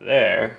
there.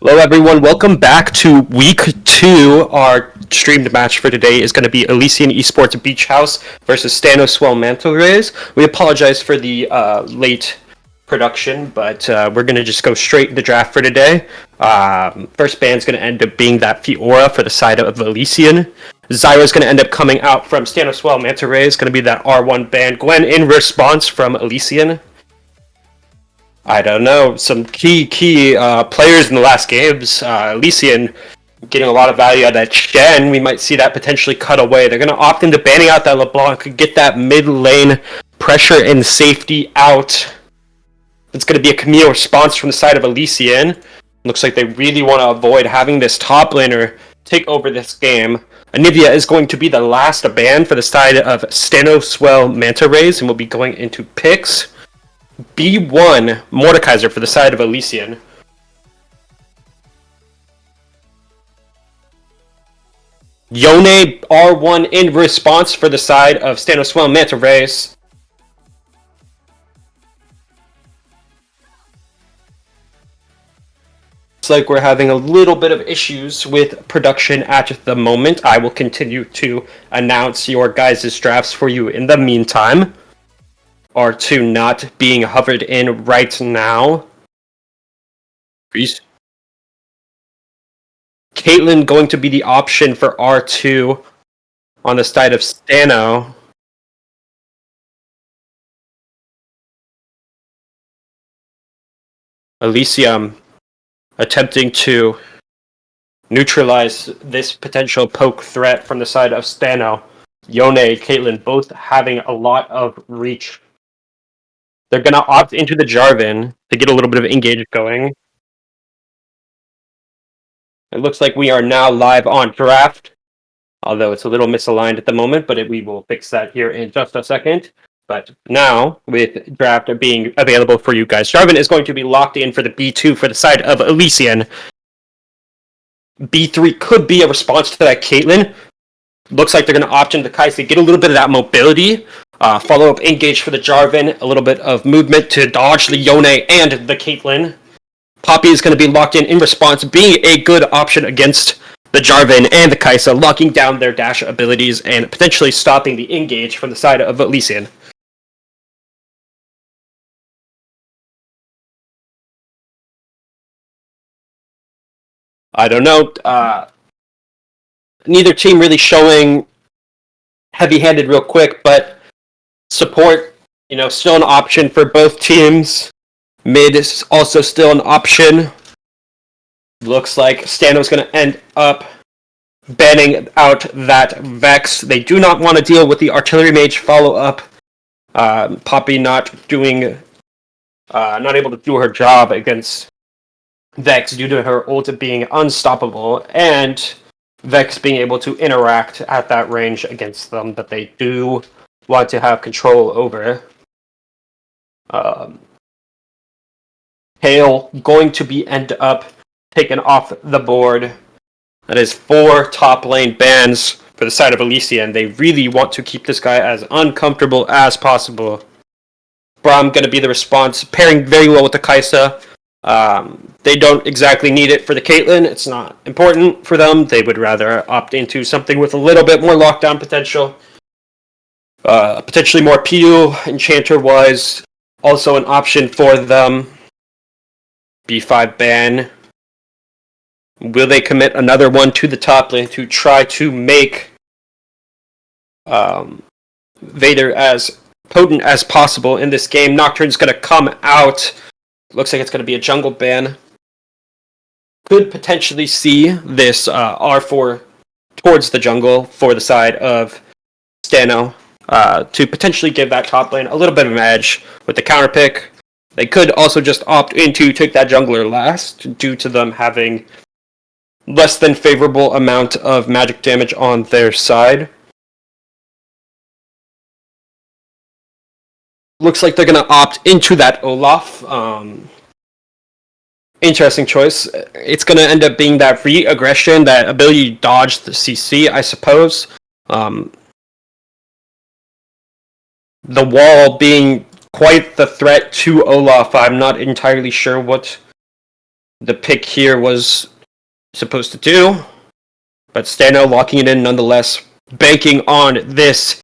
Hello, everyone. Welcome back to week 2. Our streamed match for today is going to be Elysian Esports Beach House versus Stano, Swell, Manta. We apologize for the late production, but we're going to just go straight into draft for today. First band's going to end up being that Fiora for the side of Elysian. Zyra's going to end up coming out from Stano, Swell, Manta. Is going to be that R1 band. Gwen in response from Elysian. I don't know, some key players in the last games. Elysian getting a lot of value out of that Shen. We might see that potentially cut away. They're going to opt into banning out that LeBlanc, get that mid lane pressure and safety out. It's going to be a Camille response from the side of Elysian. Looks like they really want to avoid having this top laner take over this game. Anivia is going to be the last ban for the side of Stano, Swell, Manta Rays, and we'll be going into picks. B1 Mordekaiser for the side of Elysian. Yone R1 in response for the side of Stano, Swell, Manta Rays. Looks like we're having a little bit of issues with production at the moment. I will continue to announce your guys' drafts for you in the meantime. R2 not being hovered in right now. Caitlyn going to be the option for R2 on the side of Stano. Elysium attempting to neutralize this potential poke threat from the side of Stano. Yone, Caitlyn both having a lot of reach. They're going to opt into the Jarvan to get a little bit of engage going. It looks like we are now live on draft, although it's a little misaligned at the moment, but we will fix that here in just a second. But now, with draft being available for you guys, Jarvan is going to be locked in for the B2 for the side of Elysian. B3 could be a response to that Caitlyn. Looks like they're going to opt into the Kai'Sa, get a little bit of that mobility. Follow-up engage for the Jarvan, a little bit of movement to dodge the Yone and the Caitlyn. Poppy is going to be locked in response, being a good option against the Jarvan and the Kai'Sa, locking down their dash abilities and potentially stopping the engage from the side of Elysian. I don't know. Neither team really showing heavy-handed real quick, but support, still an option for both teams. Mid is also still an option. Looks like Stano's going to end up banning out that Vex. They do not want to deal with the Artillery Mage follow-up. Poppy not able to do her job against Vex due to her ult being unstoppable, and Vex being able to interact at that range against them that they do want to have control over. Hale going to be end up taken off the board. That is 4 top lane bans for the side of Elysian. They really want to keep this guy as uncomfortable as possible. Braum going to be the response, pairing very well with the Kai'Sa. They don't exactly need it for the Caitlyn. It's not important for them. They would rather opt into something with a little bit more lockdown potential. Potentially more PU, Enchanter-wise, also an option for them. B5 ban. Will they commit another one to the top lane to try to make Vader as potent as possible in this game? Nocturne's going to come out. Looks like it's going to be a jungle ban. Could potentially see this R4 towards the jungle for the side of Stano to potentially give that top lane a little bit of an edge with the counter pick. They could also just opt in to take that jungler last due to them having less than favorable amount of magic damage on their side. Looks like they're going to opt into that Olaf. Interesting choice. It's going to end up being that re-aggression, that ability to dodge the CC, I suppose. The wall being quite the threat to Olaf. I'm not entirely sure what the pick here was supposed to do, but Stano locking it in nonetheless, banking on this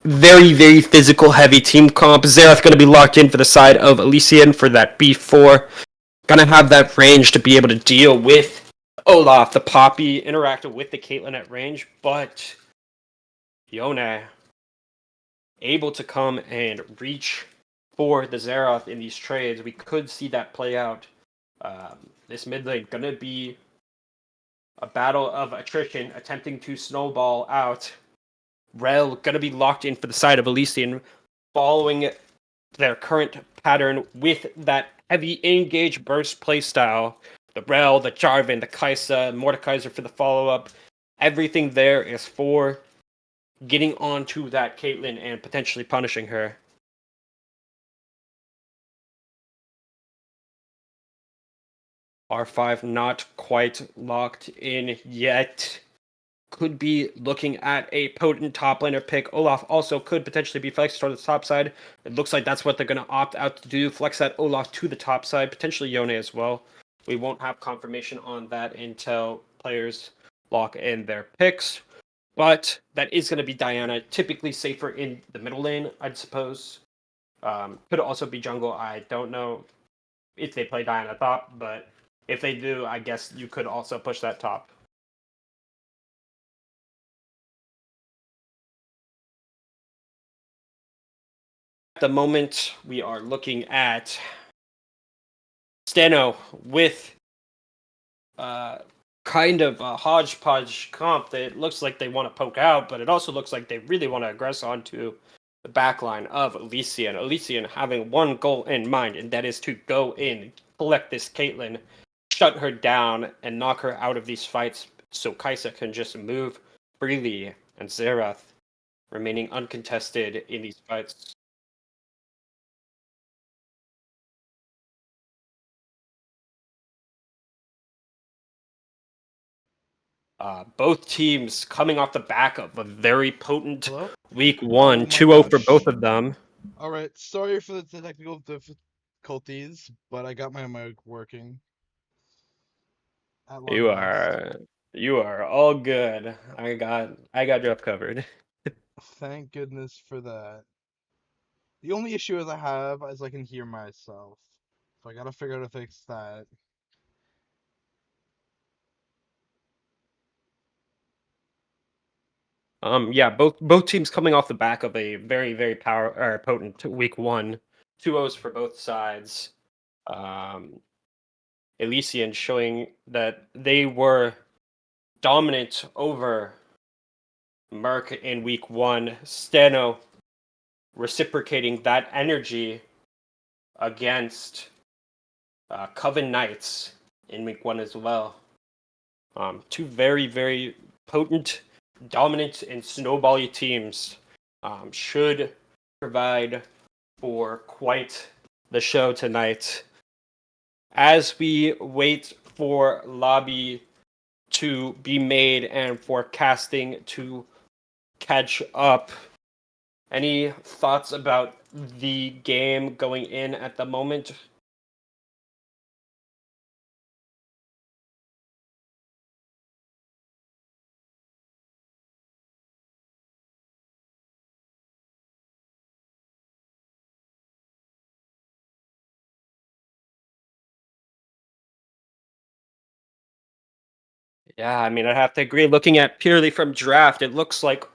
very, very physical heavy team comp. Xerath going to be locked in for the side of Elysian for that B4. Going to have that range to be able to deal with Olaf, the Poppy, interacted with the Caitlyn at range, but Yone able to come and reach for the Xerath in these trades. We could see that play out. This mid lane going to be a battle of attrition, attempting to snowball out. Rel going to be locked in for the side of Elysian, following their current pattern with that heavy engage burst playstyle. The Rel, the Jarvan, the Kaisa, Mordekaiser for the follow-up. Everything there is for getting onto that Caitlyn and potentially punishing her. R5 not quite locked in yet. Could be looking at a potent top laner pick. Olaf also could potentially be flexed toward the top side. It looks like that's what they're going to opt out to do. Flex that Olaf to the top side, potentially Yone as well. We won't have confirmation on that until players lock in their picks. But that is going to be Diana, typically safer in the middle lane, I'd suppose. Could also be jungle. I don't know if they play Diana top, but if they do, I guess you could also push that top. At the moment, we are looking at Stano with kind of a hodgepodge comp that looks like they want to poke out, but it also looks like they really want to aggress onto the backline of Elysian. Elysian having one goal in mind, and that is to go in, collect this Caitlyn, shut her down, and knock her out of these fights so Kaisa can just move freely, and Xerath remaining uncontested in these fights. Both teams coming off the back of a very potent Hello? week Oh one, my 2-0 for gosh. both of them. Alright, sorry for the technical difficulties, but I got my mic working at long You last. are you are all good. I got you up covered. Thank goodness for that. The only issue is I have is I can hear myself. So I gotta figure out how to fix that. Yeah, both teams coming off the back of a very very potent week one, 2-0s for both sides. Um, Elysian showing that they were dominant over Merc in week one. Stano reciprocating that energy against Coven Knights in week one as well. Two very, very potent, dominant, and snowbally teams should provide for quite the show tonight. As we wait for lobby to be made and for casting to catch up, any thoughts about the game going in at the moment? Yeah, I mean, I have to agree. Looking at purely from draft, it looks like,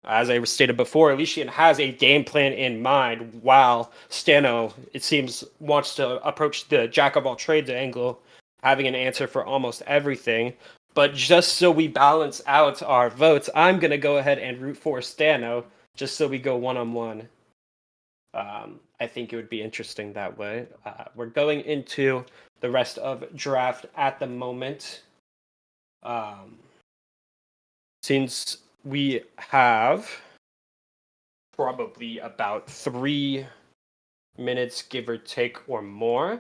as I stated before, Elysian has a game plan in mind, while Stano, it seems, wants to approach the jack of all trades angle, having an answer for almost everything. But just so we balance out our votes, I'm going to go ahead and root for Stano, just so we go one on one. I think it would be interesting that way. We're going into the rest of draft at the moment. Um, since we have probably about 3 minutes, give or take, or more,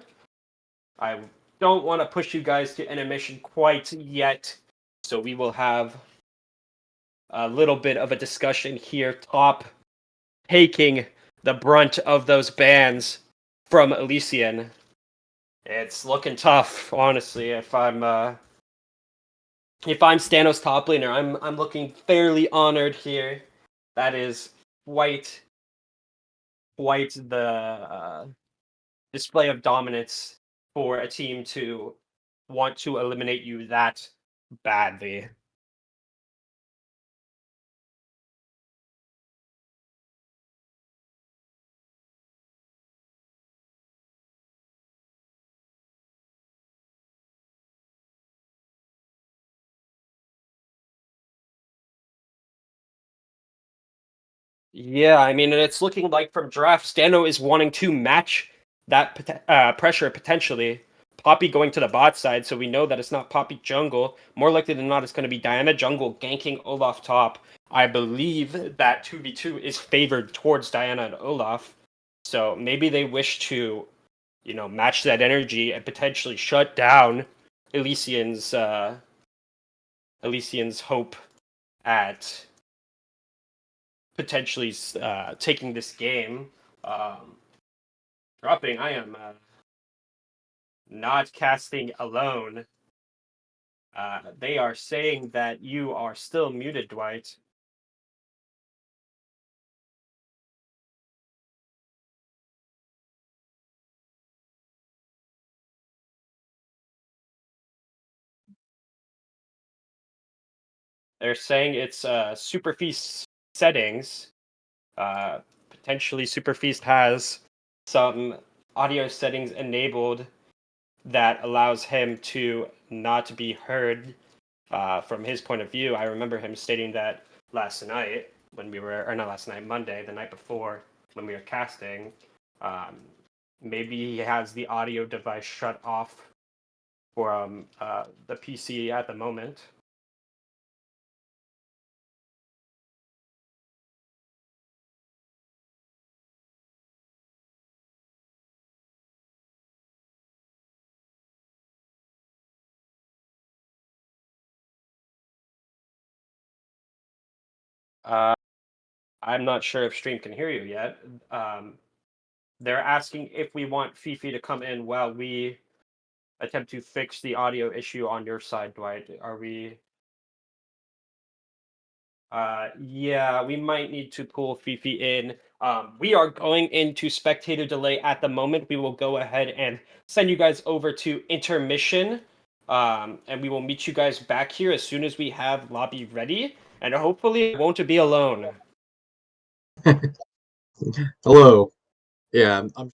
I don't want to push you guys to intermission quite yet. So we will have a little bit of a discussion here. Top taking the brunt of those bans from Elysian. It's looking tough, honestly. If I'm Stanos top laner, I'm looking fairly honored here. That is quite the display of dominance for a team to want to eliminate you that badly. Yeah, I mean, and it's looking like from draft, Stano is wanting to match that pressure potentially. Poppy going to the bot side, so we know that it's not Poppy jungle. More likely than not, it's going to be Diana jungle ganking Olaf top. I believe that 2v2 is favored towards Diana and Olaf. So maybe they wish to, match that energy and potentially shut down Elysian's Elysian's hope at potentially taking this game. Um, dropping, I am not casting alone. They are saying that you are still muted, Dwight. They're saying it's Super Feast settings. Uh, Potentially, Super Feast has some audio settings enabled that allows him to not be heard from his point of view. I remember him stating that last night when we were, or not last night, Monday, the night before when we were casting. Um, Maybe he has the audio device shut off from the PC at the moment. Uh, I'm not sure if stream can hear you yet. Um, they're asking if we want Fifi to come in while we attempt to fix the audio issue on your side, Dwight. Are we? Yeah, we might need to pull Fifi in. We are going into spectator delay at the moment. We will go ahead and send you guys over to intermission. And we will meet you guys back here as soon as we have lobby ready. And hopefully it won't be alone. Hello. Yeah, I'm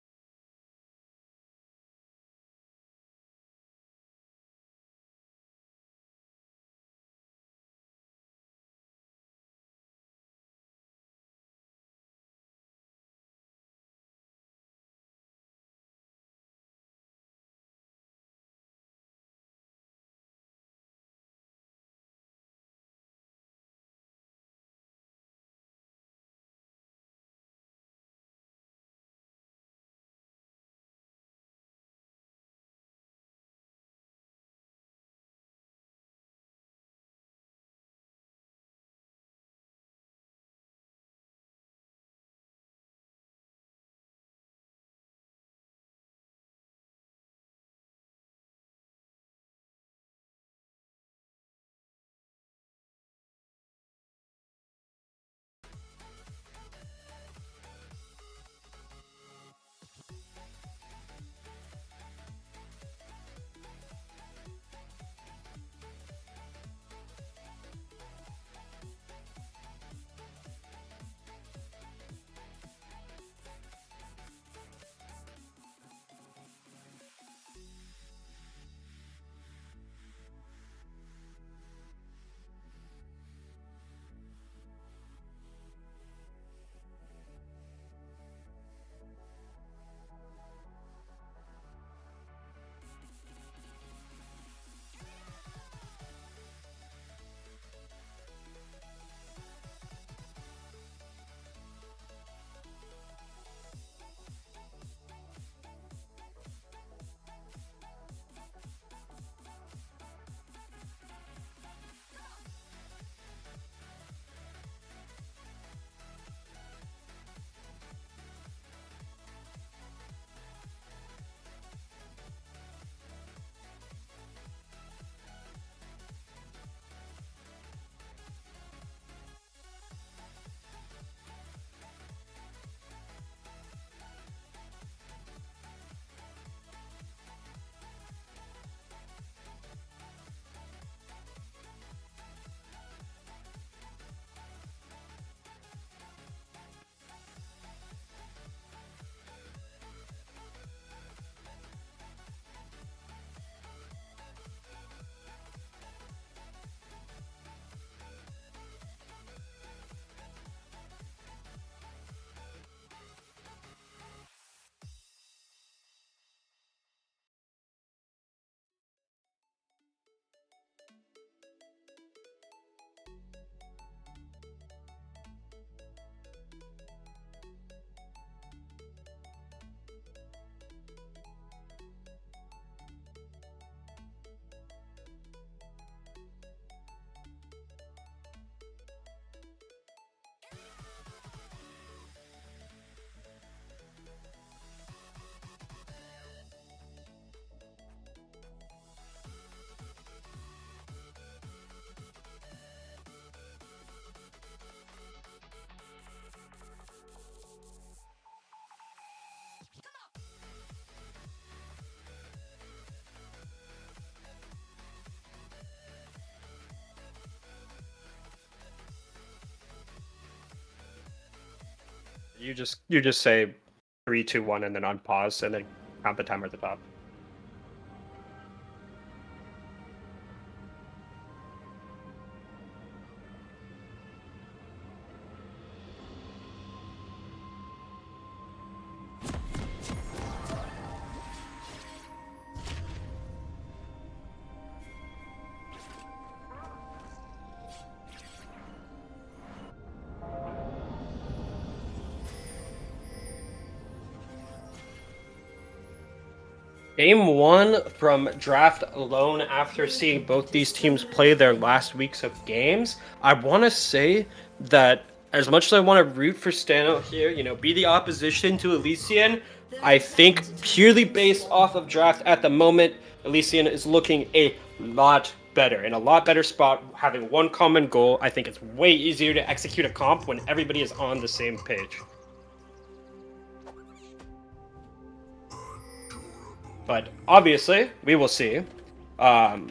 You just say 3, 2, 1, and then unpause, and then count the timer at the top. Game 1 from draft alone after seeing both these teams play their last weeks of games. I want to say that as much as I want to root for Stano here, be the opposition to Elysian, I think purely based off of draft at the moment, Elysian is looking a lot better, in a lot better spot, having one common goal. I think it's way easier to execute a comp when everybody is on the same page. But obviously, we will see. The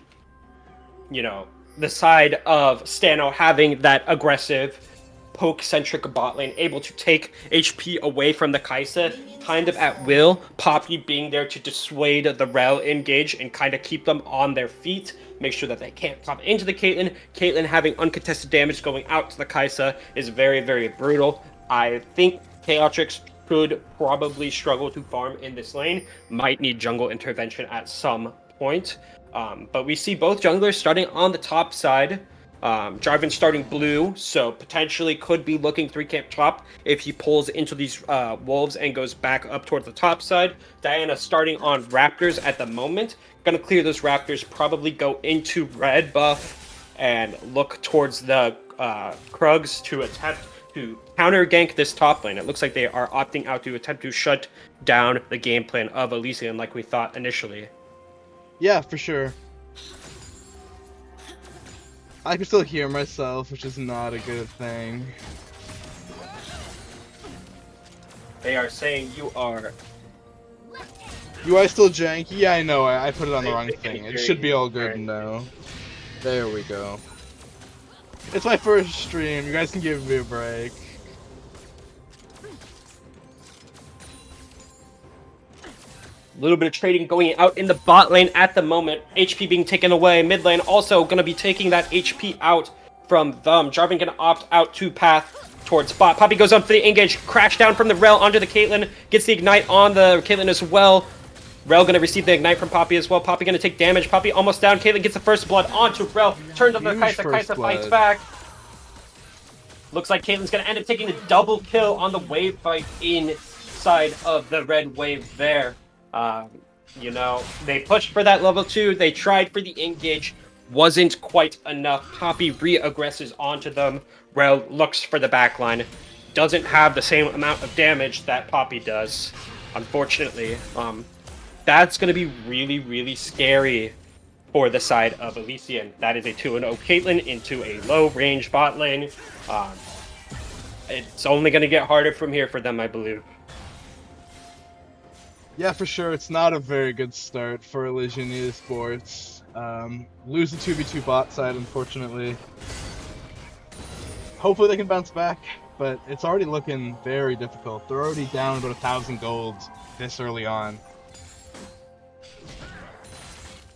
side of Stano having that aggressive, poke-centric bot lane, able to take HP away from the Kai'Sa, kind of at will. Poppy being there to dissuade the Rel engage and kind of keep them on their feet, make sure that they can't pop into the Caitlyn. Caitlyn having uncontested damage going out to the Kai'Sa is very, very brutal. I think Chaotrix could probably struggle to farm in this lane, might need jungle intervention at some point. But we see both junglers starting on the top side. Jarvan starting blue, so potentially could be looking 3-camp top if he pulls into these wolves and goes back up towards the top side. Diana starting on Raptors at the moment. Gonna clear those Raptors, probably go into red buff and look towards the Krugs to attempt to counter gank this top lane. It looks like they are opting out to attempt to shut down the game plan of Elysian like we thought initially. Yeah, for sure. I can still hear myself, which is not a good thing. They are saying you are... UI still janky? Yeah, I know. I put it on the wrong thing. It should be all good now. There we go. It's my first stream. You guys can give me a break. A little bit of trading going out in the bot lane at the moment. HP being taken away. Mid lane also going to be taking that HP out from them. Jarvan going to opt out to path towards bot. Poppy goes on for the engage. Crash down from the Rel onto the Caitlyn. Gets the ignite on the Caitlyn as well. Rel going to receive the ignite from Poppy as well. Poppy going to take damage. Poppy almost down. Caitlyn gets the first blood onto Rel. Turns on the Kai'Sa. Kai'Sa fights back. Looks like Caitlyn's going to end up taking a double kill on the wave fight inside of the red wave there. They pushed for that level 2. They tried for the engage. Wasn't quite enough. Poppy re-aggresses onto them. Rel looks for the backline. Doesn't have the same amount of damage that Poppy does, unfortunately. That's going to be really, really scary for the side of Elysian. That is a 2-0 Caitlyn into a low-range bot lane. It's only going to get harder from here for them, I believe. Yeah, for sure. It's not a very good start for Elysian Esports. Lose the 2v2 bot side, unfortunately. Hopefully they can bounce back, but it's already looking very difficult. They're already down about 1,000 gold this early on.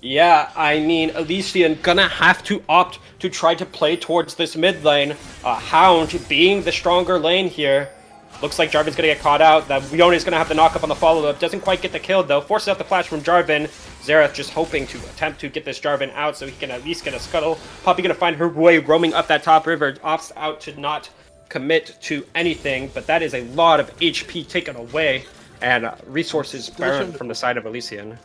Yeah, I mean, Elysian gonna have to opt to try to play towards this mid lane. Hound being the stronger lane here. Looks like Jarvan's gonna get caught out. That Leona's gonna have to knock up on the follow-up. Doesn't quite get the kill though. Forces out the flash from Jarvan. Xerath just hoping to attempt to get this Jarvan out so he can at least get a scuttle. Poppy gonna find her way roaming up that top river. Opts out to not commit to anything, but that is a lot of HP taken away and resources burned from the side of Elysian.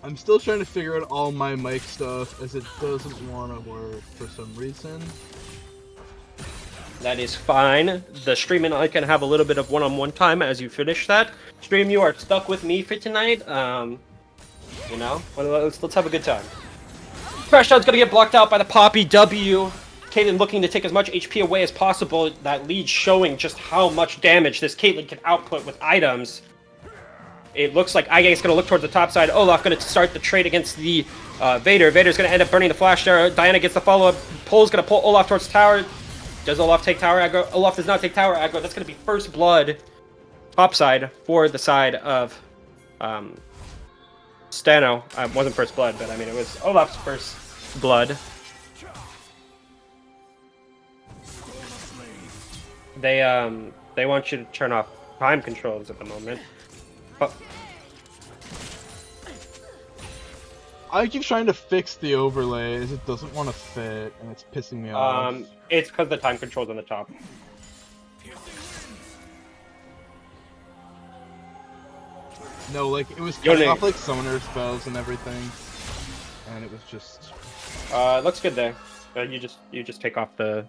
I'm still trying to figure out all my mic stuff as it doesn't want to work for some reason. That is fine. The stream and I can have a little bit of one-on-one time as you finish that. Stream, you are stuck with me for tonight. Let's have a good time. Crash Down's gonna get blocked out by the Poppy W. Caitlyn looking to take as much HP away as possible. That lead showing just how much damage this Caitlyn can output with items. It looks like Igang's going to look towards the top side. Olaf going to start the trade against the Vader. Vader's going to end up burning the flash there. Diana gets the follow-up. Pole's going to pull Olaf towards the tower. Does Olaf take tower aggro? Olaf does not take tower aggro. That's going to be first blood topside for the side of Stano. Wasn't first blood, but I mean, it was Olaf's first blood. They want you to turn off time controls at the moment. Oh. I keep trying to fix the overlays. It doesn't want to fit, and it's pissing me off. It's because the time controls on the top. No, like it was cutting off like summoner spells and everything, and it was just. It looks good there. You just take off the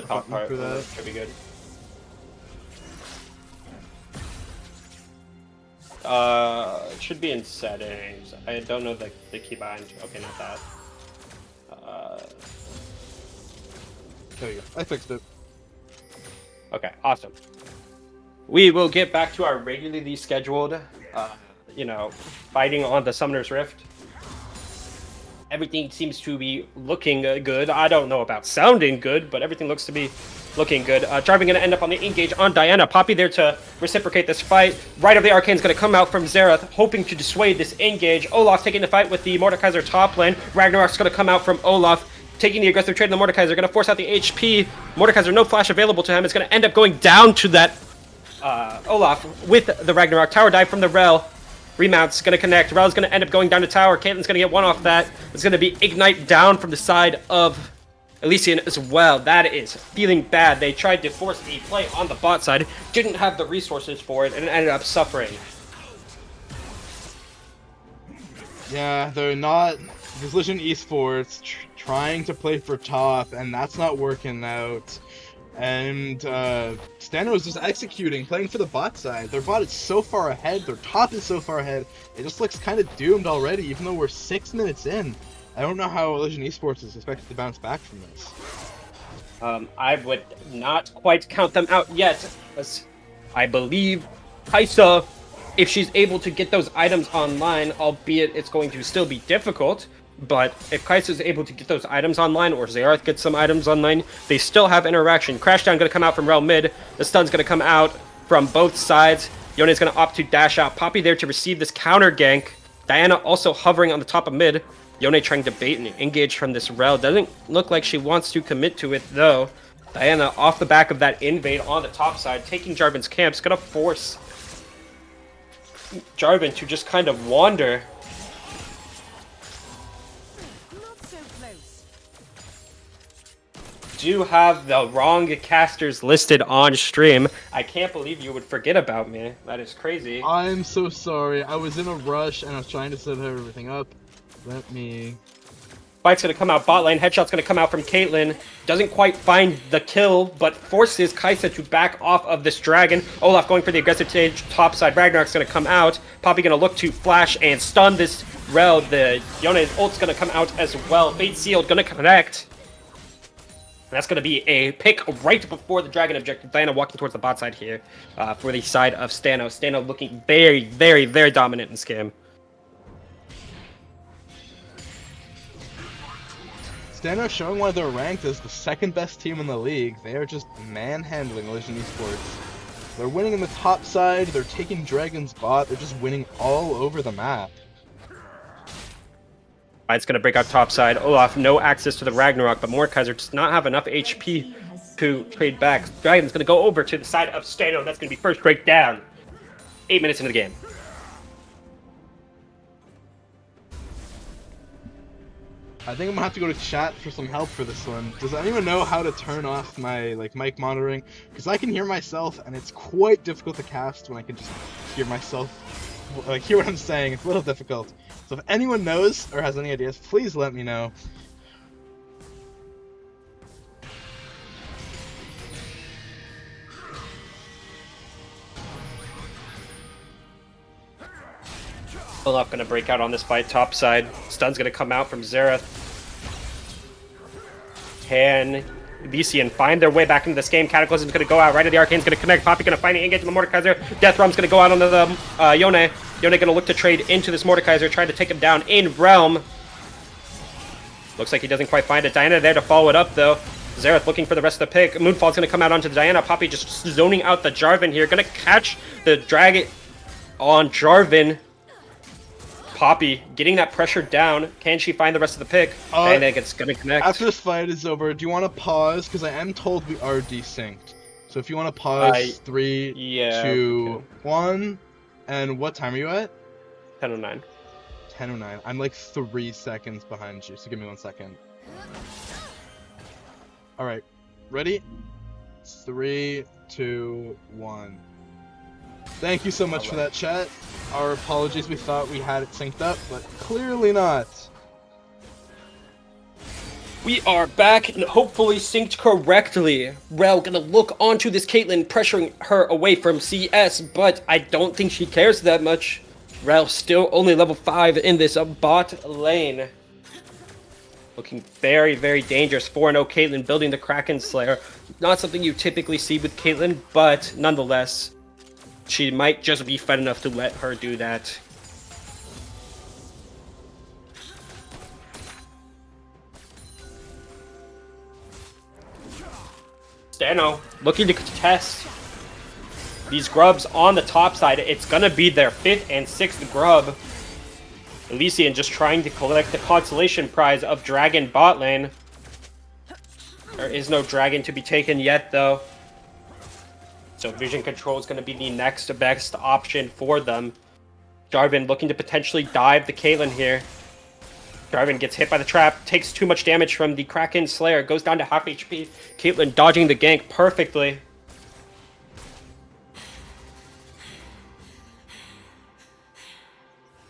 top part. For that? Should be good. It should be in settings. I don't know the keybind. Okay, not that. There you go. I fixed it. Okay, awesome. We will get back to our regularly scheduled, fighting on the Summoner's Rift. Everything seems to be looking good. I don't know about sounding good, but everything looks to be looking good. Jarvan going to end up on the engage on Diana. Poppy there to reciprocate this fight. Right of the Arcane's going to come out from Xerath, hoping to dissuade this engage. Olaf taking the fight with the Mordekaiser top lane. Ragnarok's going to come out from Olaf, taking the aggressive trade on the Mordekaiser. Going to force out the HP. Mordekaiser, no flash available to him. It's going to end up going down to that Olaf with the Ragnarok. Tower dive from the Rel. Remounts going to connect. Rel's going to end up going down to tower. Caitlyn's going to get one off that. It's going to be Ignite down from the side of Elysian as well. That is feeling bad. They tried to force the play on the bot side, didn't have the resources for it, and ended up suffering. Yeah, they're not. Elysian Esports trying to play for top, and that's not working out. And Stano is just executing, playing for the bot side. Their bot is so far ahead, their top is so far ahead, it just looks kind of doomed already, even though we're 6 minutes in. I don't know how Elysian Esports is expected to bounce back from this. I would not quite count them out yet, as I believe Kaisa, if she's able to get those items online, albeit it's going to still be difficult, but if Kaisa is able to get those items online, or Xerath gets some items online, they still have interaction. Crashdown going to come out from Rel mid. The stun's going to come out from both sides. Yone's going to opt to dash out. Poppy there to receive this counter gank. Diana also hovering on the top of mid. Yone trying to bait and engage from this Rel. Doesn't look like she wants to commit to it, though. Diana off the back of that invade on the top side, taking Jarvan's camps. Going to force Jarvan to just kind of wander. Do have the wrong casters listed on stream. I can't believe you would forget about me. That is crazy. I'm so sorry. I was in a rush and I was trying to set everything up. Let me... Fight's going to come out bot lane. Headshot's going to come out from Caitlyn. Doesn't quite find the kill, but forces Kaisa to back off of this dragon. Olaf going for the aggressive stage top side. Ragnarok's going to come out. Poppy going to look to flash and stun this Rel. The Yone's ult's going to come out as well. Fate Sealed going to connect. That's going to be a pick right before the dragon objective. Diana walking towards the bot side here for the side of Stano. Stano looking very, very, very dominant in this game. Stano showing why they're ranked as the second best team in the league. They are just manhandling Elysian Esports. They're winning in the top side, they're taking Dragon's bot, they're just winning all over the map. It's going to break out top side. Olaf, no access to the Ragnarok, but Mordekaiser does not have enough HP to trade back. Dragon's going to go over to the side of Stano. That's going to be first breakdown. 8 minutes into the game. I think I'm gonna have to go to chat for some help for this one. Does anyone know how to turn off my mic monitoring? Because I can hear myself, and it's quite difficult to cast when I can just hear myself, hear what I'm saying. It's a little difficult. So if anyone knows or has any ideas, please let me know. Olaf going to break out on this fight top side. Stun's going to come out from Xerath. Can Elysian find their way back into this game? Cataclysm's going to go out. Right at the Arcane's going to connect. Poppy going to find the engage on the Mordekaiser. Death Realm's going to go out on the Yone. Yone going to look to trade into this Mordekaiser, trying to take him down in Realm. Looks like he doesn't quite find it. Diana there to follow it up, though. Xerath looking for the rest of the pick. Moonfall's going to come out onto the Diana. Poppy just zoning out the Jarvan here. Going to catch the dragon on Jarvan. Poppy getting that pressure down. Can she find the rest of the pick? And then it's going to connect. After this fight is over, do you want to pause? Because I am told we are desynced. So if you want to pause, 3, 2, 1. And what time are you at? 10:09. 10:09. I'm like 3 seconds behind you, so give me 1 second. Alright, ready? 3, 2, 1. Thank you so much for that, chat. Our apologies, we thought we had it synced up, but clearly not. We are back and hopefully synced correctly. Rel gonna look onto this Caitlyn, pressuring her away from CS, but I don't think she cares that much. Rel still only level 5 in this bot lane. Looking very, very dangerous. 4-0 Caitlyn building the Kraken Slayer. Not something you typically see with Caitlyn, but nonetheless, she might just be fed enough to let her do that. Stano looking to contest these grubs on the top side. It's gonna be their 5th and 6th grub. Elysian just trying to collect the consolation prize of Dragon bot lane. There is no dragon to be taken yet, though. So vision control is going to be the next best option for them. Jarvan looking to potentially dive the Caitlyn here. Jarvan gets hit by the trap, takes too much damage from the Kraken Slayer, goes down to half HP. Caitlyn dodging the gank perfectly.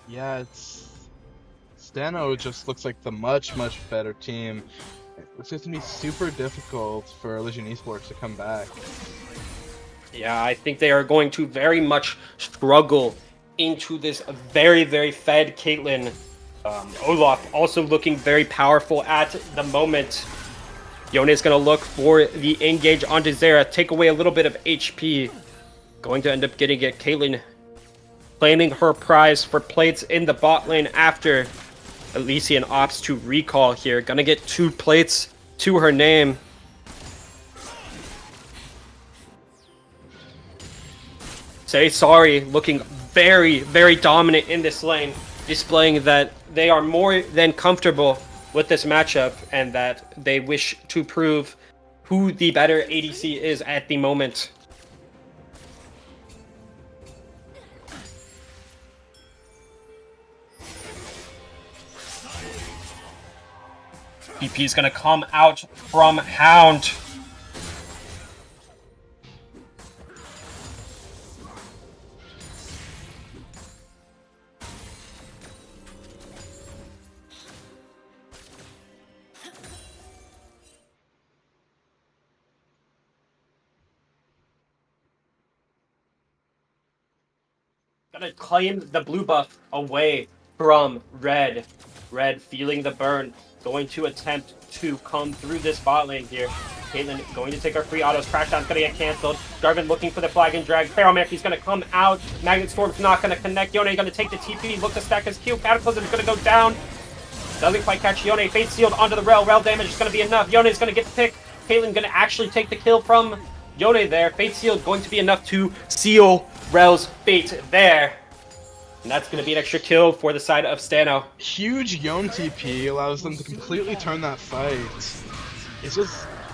Yeah, Stano just looks like the much better team. It's just gonna be super difficult for Elysian Esports to come back. Yeah, I think they are going to very much struggle into this very, very fed Caitlyn. Olaf also looking very powerful at the moment. Yone is going to look for the engage onto Xerath, take away a little bit of HP. Going to end up getting it. Caitlyn claiming her prize for plates in the bot lane after Elysian opts to recall here. Gonna get 2 plates to her name. Say Sorry looking very, very dominant in this lane, displaying that they are more than comfortable with this matchup and that they wish to prove who the better ADC is at the moment. EP is going to come out from Hound. Gonna claim the blue buff away from Red. Red feeling the burn. Going to attempt to come through this bot lane here. Caitlyn going to take her free autos. Crashdown's gonna get cancelled. Jarvan looking for the flag and drag. Ferromancy's gonna come out. Magnet Storm's not gonna connect. Yone gonna take the TP. Look to stack his Q. Cataclysm's gonna go down. Doesn't quite catch Yone. Fate sealed onto the Rel. Rel damage is gonna be enough. Yone is gonna get the pick. Caitlyn gonna actually take the kill from Yone there. Fate sealed going to be enough to seal Rel's fate there. And that's going to be an extra kill for the side of Stano. Huge Yone TP allows them to completely turn that fight. It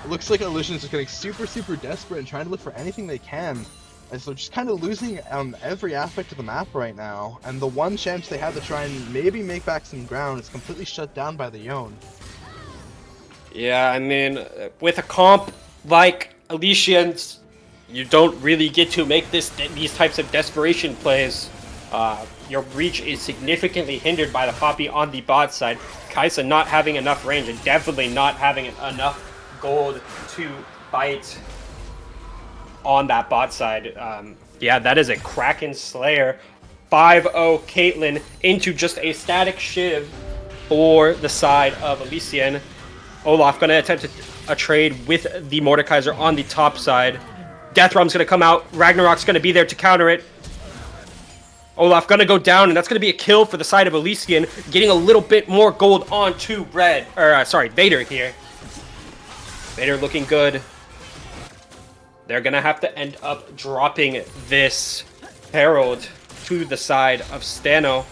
looks like Elysian is just getting super desperate and trying to look for anything they can. And so just kind of losing on every aspect of the map right now. And the one chance they had to try and maybe make back some ground is completely shut down by the Yone. Yeah, I mean, with a comp like Elysian's, you don't really get to make these types of desperation plays. Your reach is significantly hindered by the Poppy on the bot side. Kaisa not having enough range and definitely not having enough gold to fight on that bot side. Yeah, that is a Kraken Slayer. 5-0 Caitlyn into just a static Shiv for the side of Elysian. Olaf going to attempt a trade with the Mordekaiser on the top side. Death Realm's going to come out. Ragnarok's going to be there to counter it. Olaf gonna go down, and that's gonna be a kill for the side of Elysian, getting a little bit more gold onto Vader here. Vader looking good. They're gonna have to end up dropping this Herald to the side of Stano.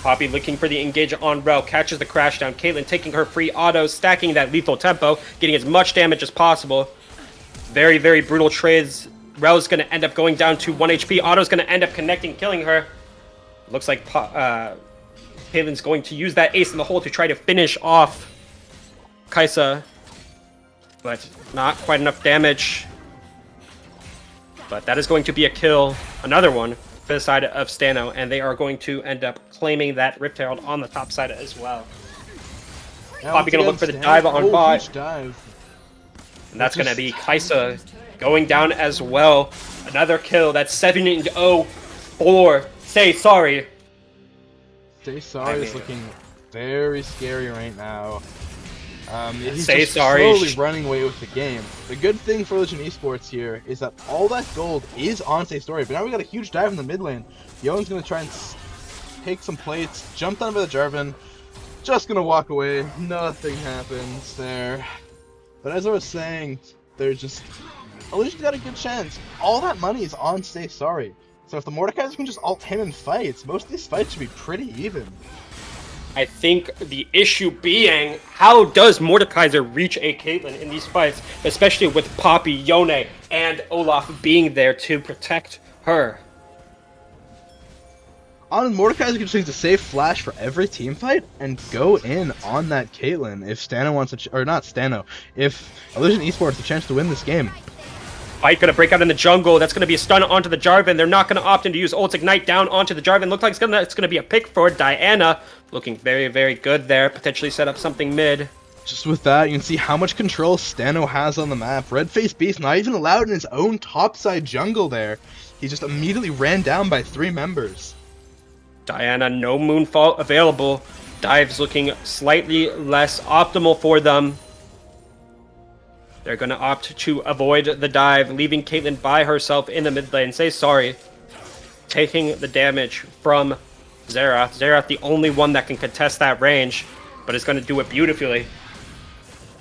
Poppy looking for the engage on Rel, catches the crash down. Caitlyn taking her free auto, stacking that lethal tempo, getting as much damage as possible. Very, very brutal trades. Rel's going to end up going down to 1 HP. Otto's going to end up connecting, killing her. Looks like Caitlyn's going to use that ace in the hole to try to finish off Kaisa. But not quite enough damage. But that is going to be a kill. Another one for the side of Stano. And they are going to end up claiming that Rift Herald on the top side as well. Poppy going to look for the dive on bot. Dive. And that's going to be Kaisa going down as well. Another kill. That's 7-0 for Say Sorry. Say Sorry is looking very scary right now. He's Say just Sorry. slowly running away with the game. The good thing for Elysian Esports here is that all that gold is on Say Sorry, but now we got a huge dive in the mid lane. Yoan's going to try and take some plates, jump down by the Jarvan, just going to walk away. Nothing happens there. But as I was saying, they're just... Elysian's got a good chance. All that money is on Stay Sorry. So if the Mordekaiser can just ult him in fights, most of these fights should be pretty even. I think the issue being, how does Mordekaiser reach a Caitlyn in these fights, especially with Poppy, Yone, and Olaf being there to protect her? Mordekaiser can just use a safe flash for every team fight and go in on that Caitlyn if Stano wants if Elysian Esports has a chance to win this game. Fight gonna break out in the jungle. That's gonna be a stun onto the Jarvan. They're not gonna opt in to use ult ignite down onto the Jarvan. Looks like it's gonna be a pick for Diana. Looking very, very good there. Potentially set up something mid. Just with that, you can see how much control Stano has on the map. Red-faced Beast not even allowed in his own topside jungle there. He just immediately ran down by 3 members. Diana, no Moonfall available. Dive's looking slightly less optimal for them. They're going to opt to avoid the dive, leaving Caitlyn by herself in the mid lane. Say Sorry. Taking the damage from Xerath. Xerath, the only one that can contest that range, but is going to do it beautifully.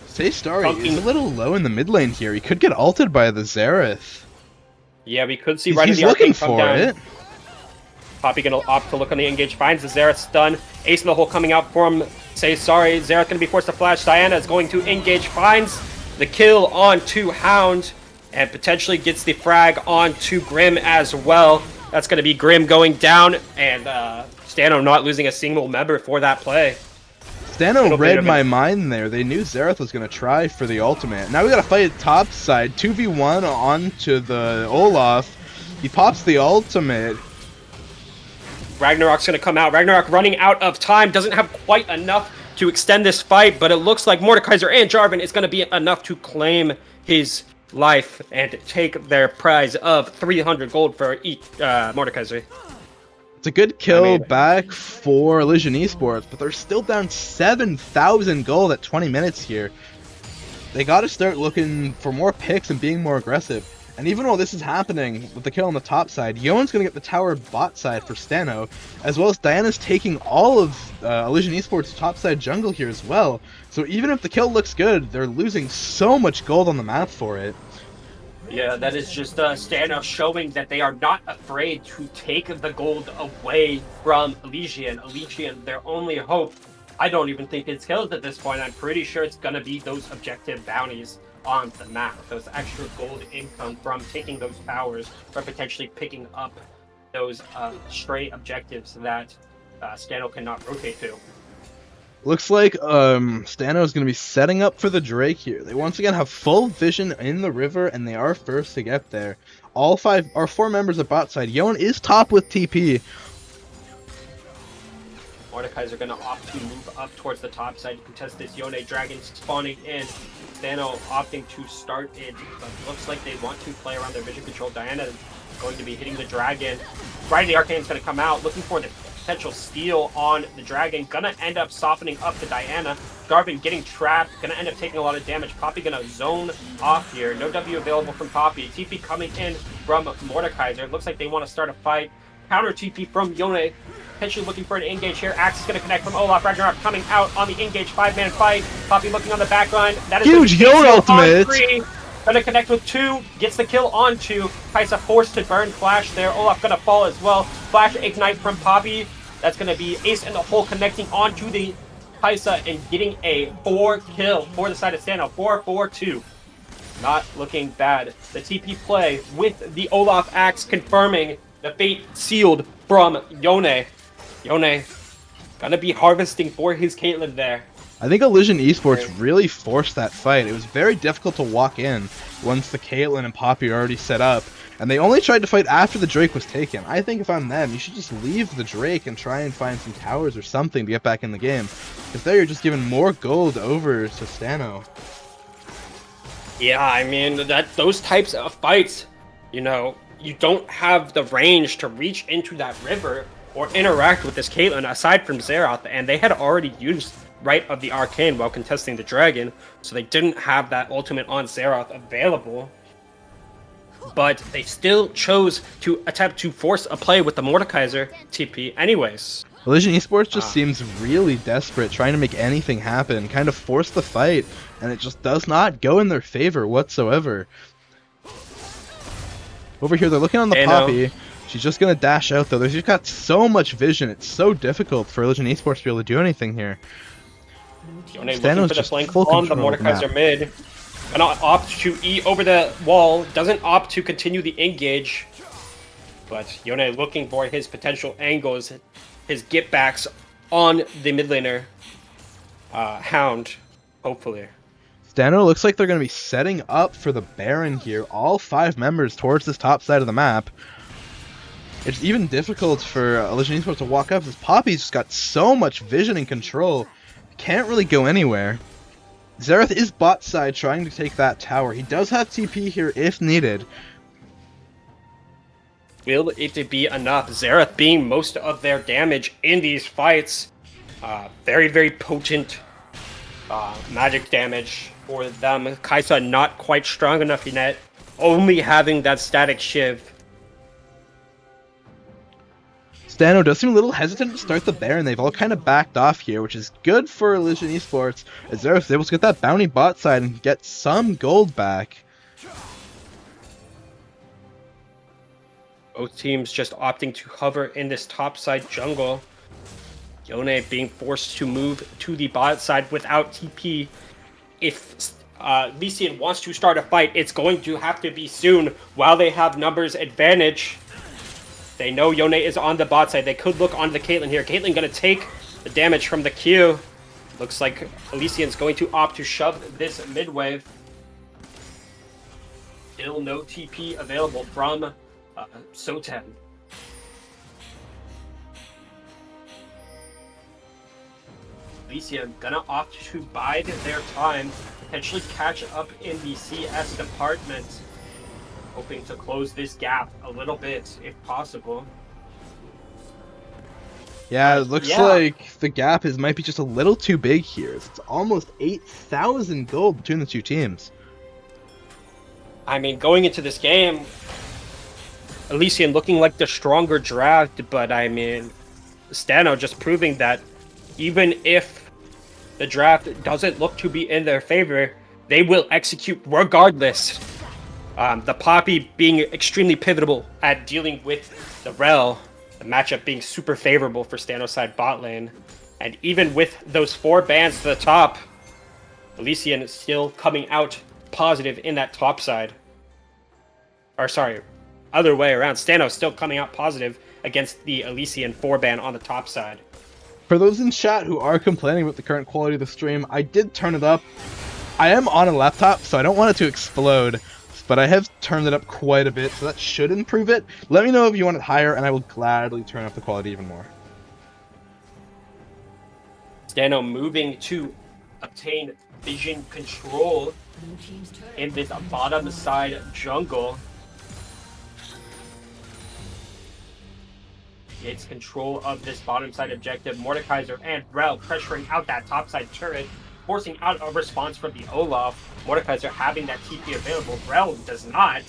Say Sorry is a little low in the mid lane here. He could get ulted by the Xerath. Yeah, we could see right in He's the looking come for down. it. Poppy going to opt to look on the engage. Finds the Xerath stun. Ace in the hole coming out from Say Sorry. Xerath going to be forced to flash. Diana is going to engage. Finds the kill onto Hound. And potentially gets the frag onto Grim as well. That's going to be Grim going down. And Stano not losing a single member for that play. Stano read my mind there. They knew Xerath was going to try for the ultimate. Now we got to fight top side. 2v1 onto the Olaf. He pops the ultimate. Ragnarok's going to come out. Ragnarok running out of time. Doesn't have quite enough to extend this fight, but it looks like Mordekaiser and Jarvan is going to be enough to claim his life and take their prize of 300 gold for each Mordekaiser. It's a good kill back for Elysian Esports, but they're still down 7,000 gold at 20 minutes here. They got to start looking for more picks and being more aggressive. And even while this is happening, with the kill on the top side, Yoan's going to get the tower bot side for Stano, as well as Diana's taking all of Elysian Esports' top side jungle here as well. So even if the kill looks good, they're losing so much gold on the map for it. Yeah, that is just Stano showing that they are not afraid to take the gold away from Elysian. Elysian, their only hope, I don't even think it's kills at this point. I'm pretty sure it's going to be those objective bounties on the map, those extra gold income from taking those towers, or potentially picking up those stray objectives that Stano cannot rotate to. Looks like Stano is going to be setting up for the Drake here. They once again have full vision in the river, and they are first to get there. All 4 members of bot side. Yoan is top with TP. Mordekaiser going to opt to move up towards the top side to contest this Yone Dragon spawning in. Stano opting to start it, but looks like they want to play around their vision control. Diana is going to be hitting the dragon. Right, the Arcane's going to come out, looking for the potential steal on the Dragon. Gonna end up softening up the Diana. Garvin getting trapped. Gonna end up taking a lot of damage. Poppy gonna zone off here. No W available from Poppy. TP coming in from Mordekaiser. Looks like they want to start a fight. Counter TP from Yone. Potentially looking for an engage here. Axe is going to connect from Olaf. Ragnarok coming out on the engage 5-man fight. Poppy looking on the back line. That is huge Yone ultimate. Going to connect with 2. Gets the kill on 2. Kaisa forced to burn Flash there. Olaf going to fall as well. Flash ignite from Poppy. That's going to be Ace in the hole connecting onto the Kaisa and getting a 4 kill for the side of Stano. 4-4-2. Not looking bad. The TP play with the Olaf Axe confirming the fate sealed from Yone. Yone gonna be harvesting for his Caitlyn there. I think Elysian Esports really forced that fight. It was very difficult to walk in once the Caitlyn and Poppy are already set up. And they only tried to fight after the Drake was taken. I think if I'm them, you should just leave the Drake and try and find some towers or something to get back in the game. Because there you're just giving more gold over to Stano. Yeah, I mean, those types of fights, you know, you don't have the range to reach into that river or interact with this Caitlyn aside from Xerath, and they had already used Rite of the Arcane while contesting the Dragon, so they didn't have that ultimate on Xerath available. But they still chose to attempt to force a play with the Mordekaiser TP anyways. Elysian Esports just seems really desperate, trying to make anything happen, kind of force the fight, and it just does not go in their favor whatsoever. Over here, they're looking on the Poppy. She's just going to dash out, though. She's got so much vision. It's so difficult for Elysian Esports to be able to do anything here. Stano's just full on the Mordekaiser mid. Gonna opt to E over the wall. Doesn't opt to continue the engage. But Yone looking for his potential angles, his get-backs on the mid laner. Hound, hopefully. Stano looks like they're going to be setting up for the Baron here. All 5 members towards this top side of the map. It's even difficult for Elysian Esports to walk up because Poppy's just got so much vision and control. Can't really go anywhere. Xerath is bot side trying to take that tower. He does have TP here if needed. Will it be enough? Xerath being most of their damage in these fights. Very, very potent magic damage for them. Kaisa not quite strong enough yet. Only having that static shiv. Stano does seem a little hesitant to start the Baron. They've all kind of backed off here, which is good for Elysian Esports, as Xerath is able to get that bounty bot side and get some gold back. Both teams just opting to hover in this top side jungle. Yone being forced to move to the bot side without TP. If Elysian wants to start a fight, it's going to have to be soon while they have numbers advantage. They know Yone is on the bot side. They could look onto the Caitlyn here. Caitlyn going to take the damage from the Q. Looks like Elysian's going to opt to shove this mid wave. Still no TP available from Soten. Elysian gonna opt to bide their time, potentially catch up in the CS department. Hoping to close this gap a little bit, if possible. Yeah, it looks like the gap might be just a little too big here. It's almost 8,000 gold between the two teams. I mean, going into this game, Elysian looking like the stronger draft, but I mean, Stano just proving that even if the draft doesn't look to be in their favor, they will execute regardless. The Poppy being extremely pivotal at dealing with the Rel, the matchup being super favorable for Stano's side bot lane. And even with those 4 bans to the top, Elysian is still coming out positive in that top side. Or sorry, other way around. Stano still coming out positive against the Elysian 4-ban on the top side. For those in chat who are complaining about the current quality of the stream, I did turn it up. I am on a laptop, so I don't want it to explode. But I have turned it up quite a bit, so that should improve it. Let me know if you want it higher, and I will gladly turn up the quality even more. Stano moving to obtain vision control in this bottom side jungle. gets control of this bottom side objective. Mordekaiser and Rel pressuring out that top side turret, forcing out a response from the Olaf. Mordekaiser having that TP available. Rel does not.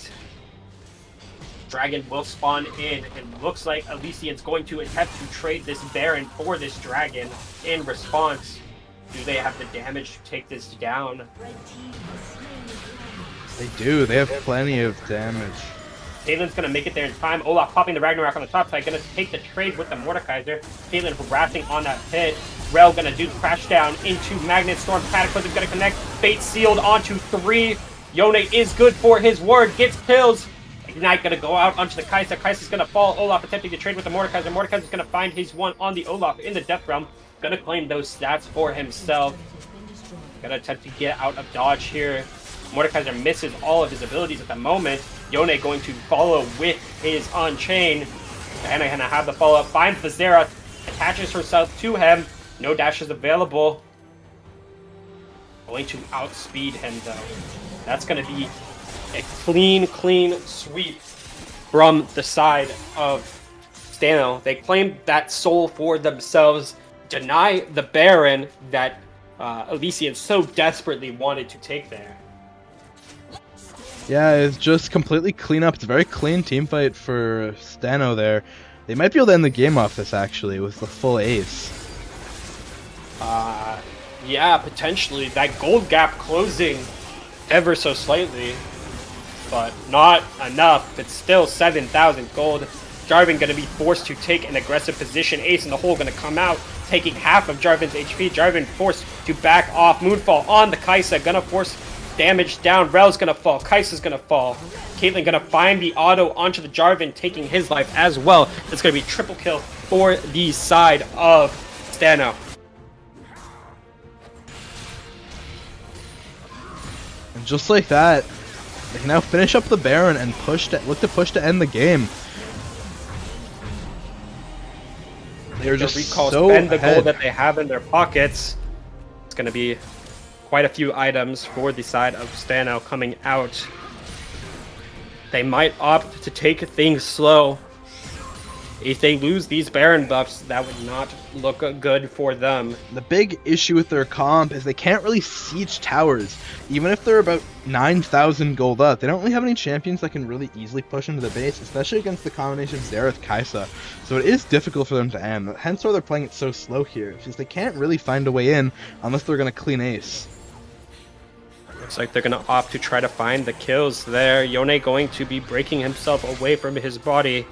Dragon will spawn in, and looks like Elysian's going to attempt to trade this Baron for this Dragon in response. Do they have the damage to take this down? They do. They have plenty of damage. Caitlyn's going to make it there in time. Olaf popping the Ragnarok on the top side. Going to take the trade with the Mordekaiser. Caitlyn harassing on that pit. Rel going to do crash down into Magnet Storm. Cataclysm going to connect. Fate sealed onto 3. Yone is good for his ward. Gets kills. Ignite going to go out onto the Kai'Sa. Kai'Sa's going to fall. Olaf attempting to trade with the Mordekaiser. Mordekaiser's going to find his one on the Olaf in the Death Realm. Going to claim those stats for himself. Going to attempt to get out of dodge here. Mordekaiser misses all of his abilities at the moment. Yone going to follow with his Unchain. Diana going to have the follow-up. Finds the Zera. Attaches herself to him. No dashes available. Going to outspeed him, though. That's going to be a clean sweep from the side of Stano. They claim that soul for themselves. Deny the Baron that Elysian so desperately wanted to take there. Yeah, it's just completely clean up. It's a very clean team fight for Stano there. They might be able to end the game off this, actually, with the full ace. Yeah, potentially. That gold gap closing ever so slightly, but not enough. It's still 7,000 gold. Jarvan going to be forced to take an aggressive position. Ace in the hole going to come out, taking half of Jarvan's HP. Jarvan forced to back off. Moonfall on the Kai'Sa, going to force damage down. Rel's going to fall. Kai'Sa's going to fall. Caitlyn going to find the auto onto the Jarvan, taking his life as well. It's going to be triple kill for the side of Stano. And just like that, they can now finish up the Baron and look to push to end the game. They're just so spend the ahead. gold that they have in their pockets. It's going to be quite a few items for the side of Stano coming out. They might opt to take things slow. If they lose these Baron buffs, that would not look good for them. The big issue with their comp is they can't really siege towers. Even if they're about 9,000 gold up, they don't really have any champions that can really easily push into the base, especially against the combination of Xerath Kai'Sa. So it is difficult for them to end. Hence why they're playing it so slow here, because they can't really find a way in unless they're going to clean ace. Looks like they're going to opt to try to find the kills there. Yone going to be breaking himself away from his body.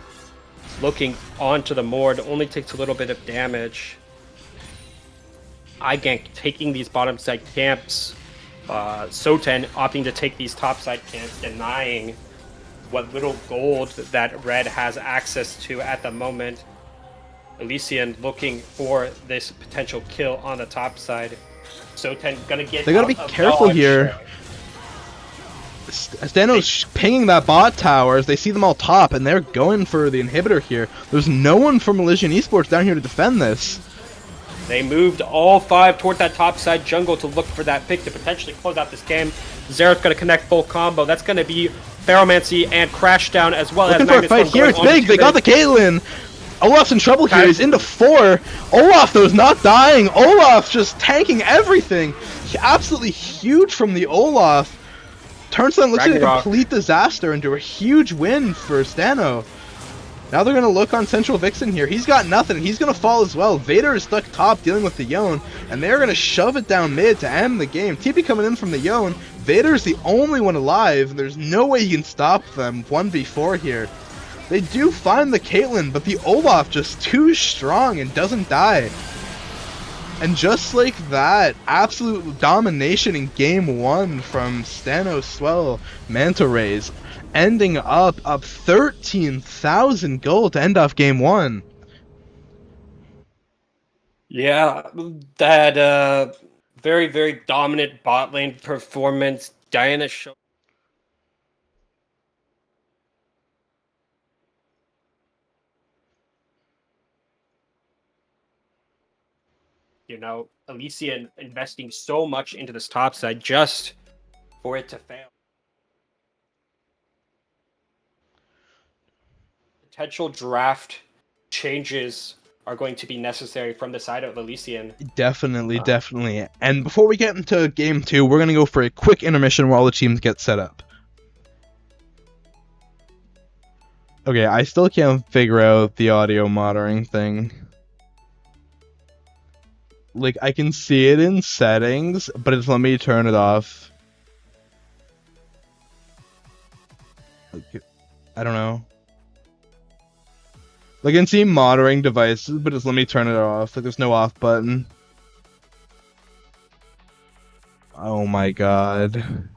Looking onto the Mord, only takes a little bit of damage. iGank taking these bottom side camps. Soten opting to take these top side camps, denying what little gold that Red has access to at the moment. Elysian looking for this potential kill on the top side. Soten gonna get. They gotta be careful here. Stano's pinging that bot tower as they see them all top, and they're going for the inhibitor here. There's no one from Elysian Esports down here to defend this. They moved all 5 toward that top side jungle to look for that pick to potentially close out this game. Xerath's going to connect full combo. That's going to be Ferromancy and Crash Down as well. Looking for a fight here. It's big. They got the Caitlyn. Olaf's in trouble here. He's into 4. Olaf, though, is not dying. Olaf just tanking everything. Absolutely huge from the Olaf. Turns on looks like a complete disaster into a huge win for Stano. Now they're going to look on Central Vixen here. He's got nothing. He's going to fall as well. Vader is stuck top dealing with the Yone, and they're going to shove it down mid to end the game. TP coming in from the Yone. Vader's the only one alive, and there's no way he can stop them 1v4 here. They do find the Caitlyn, but the Olaf just too strong and doesn't die. And just like that, absolute domination in game 1 from Stano, Swell, Manta Rays, ending up 13,000 gold to end off game 1. Yeah, that very, very dominant bot lane performance. Diana showed. You know, Elysian investing so much into this top side just for it to fail. Potential draft changes are going to be necessary from the side of Elysian. Definitely. And before we get into game 2, we're going to go for a quick intermission while the teams get set up. Okay, I still can't figure out the audio monitoring thing. Like, I can see it in settings, but it's let me turn it off. Like, I don't know. Like, I can see monitoring devices, but just let me turn it off. Like, there's no off button. Oh my god.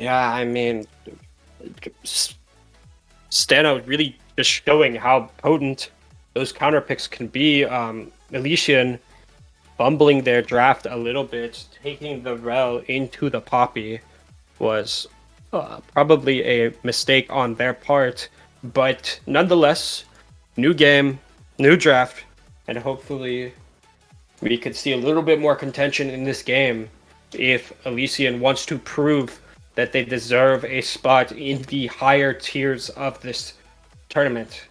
Yeah, I mean, Stano really just showing how potent those counter picks can be. Elysian bumbling their draft a little bit, taking the Rel into the Poppy was probably a mistake on their part, but nonetheless, new game, new draft, and hopefully we could see a little bit more contention in this game if Elysian wants to prove that they deserve a spot in the higher tiers of this tournament.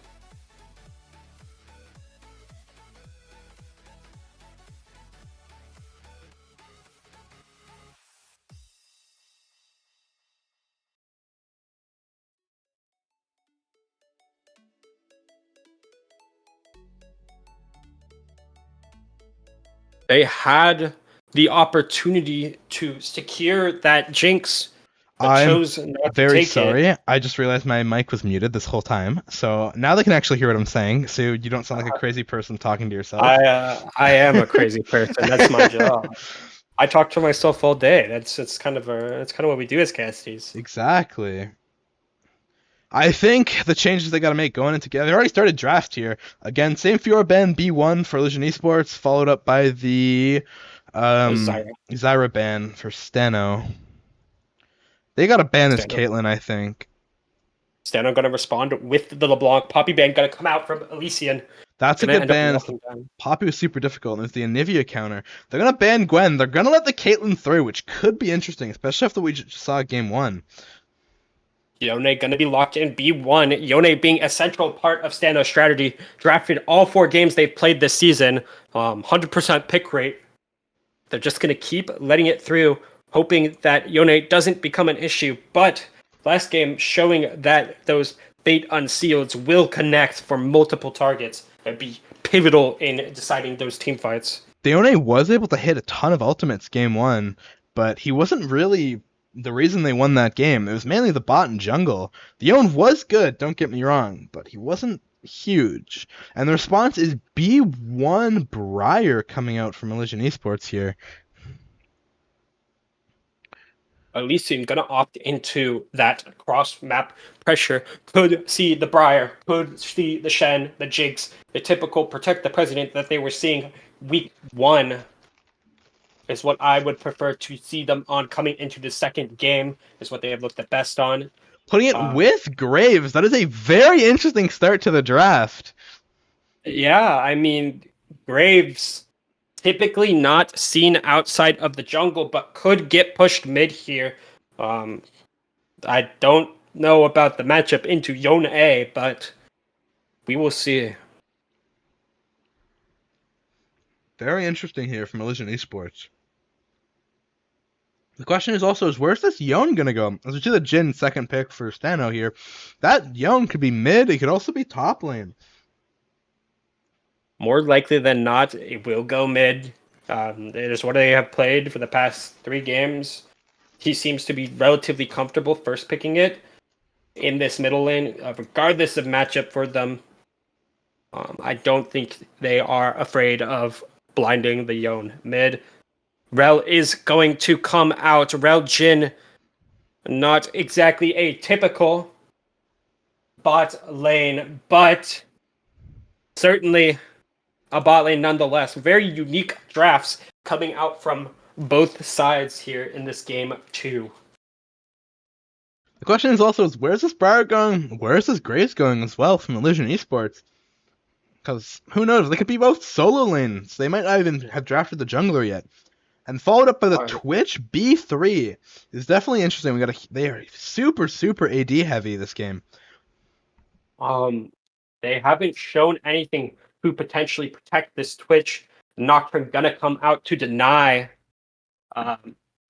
They had the opportunity to secure that jinx, but I'm chose not to very take it. sorry. I just realized my mic was muted this whole time. So now they can actually hear what I'm saying. So you don't sound like a crazy person talking to yourself. I am a crazy person. That's my job. I talk to myself all day. That's kind of what we do as casties. Exactly. I think the changes they got to make going in together. They already started draft here. Again, same Fiora ban B1 for Elysian Esports, followed up by the Zyra ban for Stano. They got to ban this Caitlyn, I think. Stano gonna respond with the LeBlanc. Poppy ban gonna come out from Elysian. That's a good ban. Poppy was super difficult, and there's the Anivia counter. They're gonna ban Gwen. They're gonna let the Caitlyn through, which could be interesting, especially after we just saw game 1. Yone gonna be locked in B1. Yone being a central part of Stano's strategy. Drafted all 4 games they've played this season. 100% pick rate. They're just gonna keep letting it through, hoping that Yone doesn't become an issue. But last game showing that those bait unsealeds will connect for multiple targets and be pivotal in deciding those team fights. Yone was able to hit a ton of ultimates game 1, but he wasn't really the reason they won that game. It was mainly the bot and jungle. The Yone was good, don't get me wrong, but he wasn't huge. And the response is B1 Briar coming out from Elysian Esports here. Elysian gonna opt into that cross map pressure. Could see the Briar, could see the Shen, the Jigs, the typical protect the president that they were seeing week 1 is what I would prefer to see them on coming into the second game, is what they have looked the best on. Putting it with Graves, that is a very interesting start to the draft. Yeah, I mean, Graves typically not seen outside of the jungle, but could get pushed mid here. I don't know about the matchup into Yone A, but we will see. Very interesting here from Elysian Esports. The question is also, where's this Yone gonna go? As we see the Jhin second pick for Stano here, that Yone could be mid, it could also be top lane. More likely than not, it will go mid. It is what they have played for the past 3 games. He seems to be relatively comfortable first picking it in this middle lane, regardless of matchup for them. I don't think they are afraid of blinding the Yone mid. Rel is going to come out. Rel Jhin, not exactly a typical bot lane, but certainly a bot lane nonetheless. Very unique drafts coming out from both sides here in this game 2. The question is also, where's this Briar going? Where's this Graves going as well from Elysian Esports? Because who knows? They could be both solo lanes. They might not even have drafted the jungler yet. And followed up by the Twitch B3 is definitely interesting. They are super AD heavy this game. They haven't shown anything to potentially protect this Twitch. Nocturne gonna come out to deny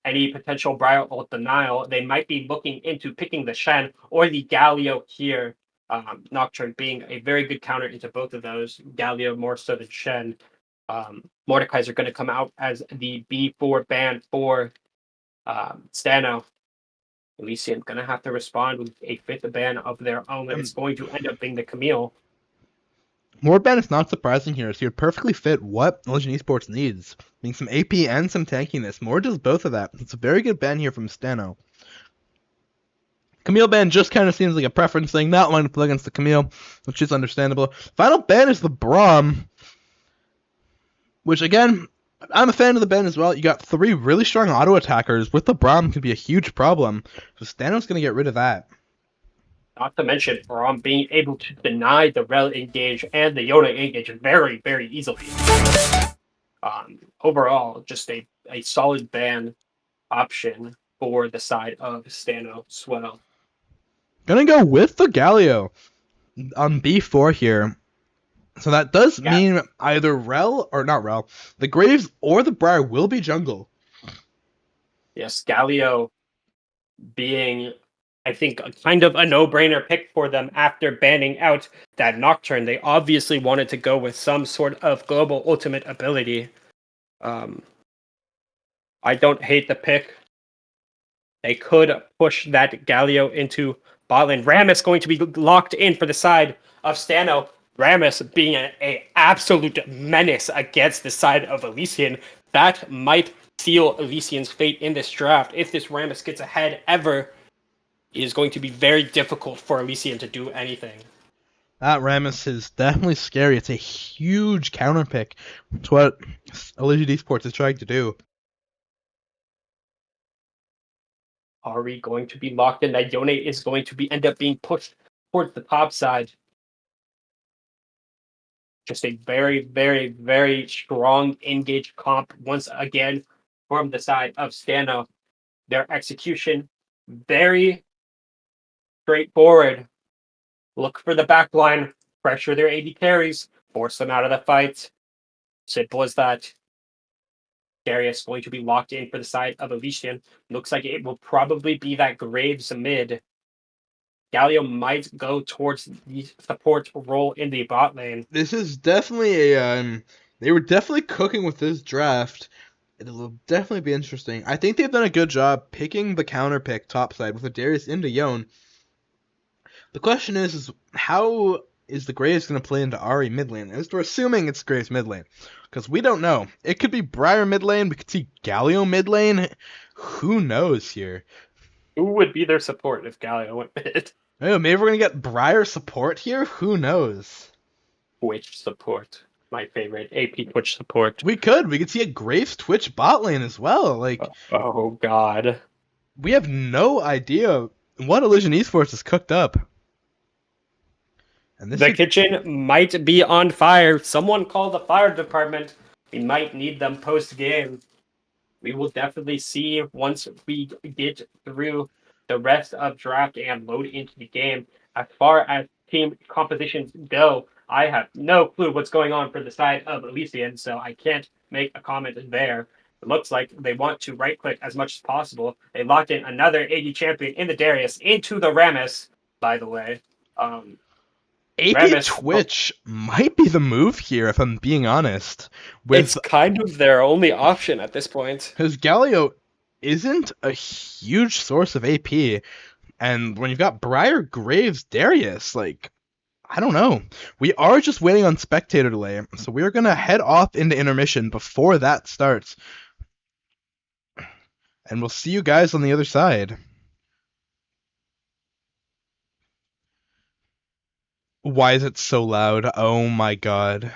any potential Briar ult denial. They might be looking into picking the Shen or the Galio here. Nocturne being a very good counter into both of those. Galio more so than Shen. Mordekaiser are going to come out as the B4 ban for Stano. Elysian going to have to respond with a 5th ban of their own. It's going to end up being the Camille. Mordban is not surprising here, so he would perfectly fit what Elysian Esports needs. Being some AP and some tankiness. Mord does both of that. It's a very good ban here from Stano. Camille ban just kind of seems like a preference thing. Not wanting to play against the Camille, which is understandable. Final ban is the Braum, which again, I'm a fan of the ban as well. You got 3 really strong auto attackers. With the Braum could be a huge problem. So Stano's going to get rid of that. Not to mention Braum being able to deny the Rel engage and the Yoda engage very, very easily. Overall, just a solid ban option for the side of Stano Swell. Gonna go with the Galio on B4 here. So that does mean either Rel, or not Rel, the Graves or the Briar will be jungle. Yes, Galio being, I think, kind of a no-brainer pick for them after banning out that Nocturne. They obviously wanted to go with some sort of global ultimate ability. I don't hate the pick. They could push that Galio into bot lane. Rammus going to be locked in for the side of Stano. Rammus being an absolute menace against the side of Elysian. That might seal Elysian's fate in this draft. If this Rammus gets ahead ever, it is going to be very difficult for Elysian to do anything. That Rammus is definitely scary. It's a huge counter pick. It's what Elysian Esports is trying to do. Are we going to be locked in? That Yone is going to end up being pushed towards the top side. Just a very, very, very strong engaged comp once again from the side of Stano. Their execution, very straightforward. Look for the back line, pressure their AD carries, force them out of the fight. Simple as that. Darius going to be locked in for the side of Elysian. Looks like it will probably be that Graves mid. Galio might go towards the support role in the bot lane. This is definitely a they were definitely cooking with this draft. It'll definitely be interesting. I think they've done a good job picking the counter pick topside with a Darius into Yone. The question is how is the Graves going to play into Ahri mid lane? As we're assuming it's Graves mid lane, because we don't know. It could be Briar mid lane. We could see Galio mid lane. Who knows here? Who would be their support if Galio went mid? Oh, maybe we're gonna get Briar support here. Who knows? Twitch support. My favorite AP Twitch support. We could see a Graves Twitch bot lane as well. Like, oh god, we have no idea what Elysian Esports has cooked up. And the kitchen might be on fire. Someone call the fire department. We might need them post game. We will definitely see once we get through the rest of draft and load into the game. As far as team compositions go, I have no clue what's going on for the side of Elysian, so I can't make a comment there. It looks like they want to right click as much as possible. They locked in another AD champion in the Darius into the Rammus, by the way. AP Rammus, Twitch might be the move here, if I'm being honest. It's kind of their only option at this point. Because Galio isn't a huge source of AP, and when you've got Briar, Graves, Darius, like, I don't know. We are just waiting on spectator delay, so we're going to head off into intermission before that starts. And we'll see you guys on the other side. Why is it so loud? Oh my god.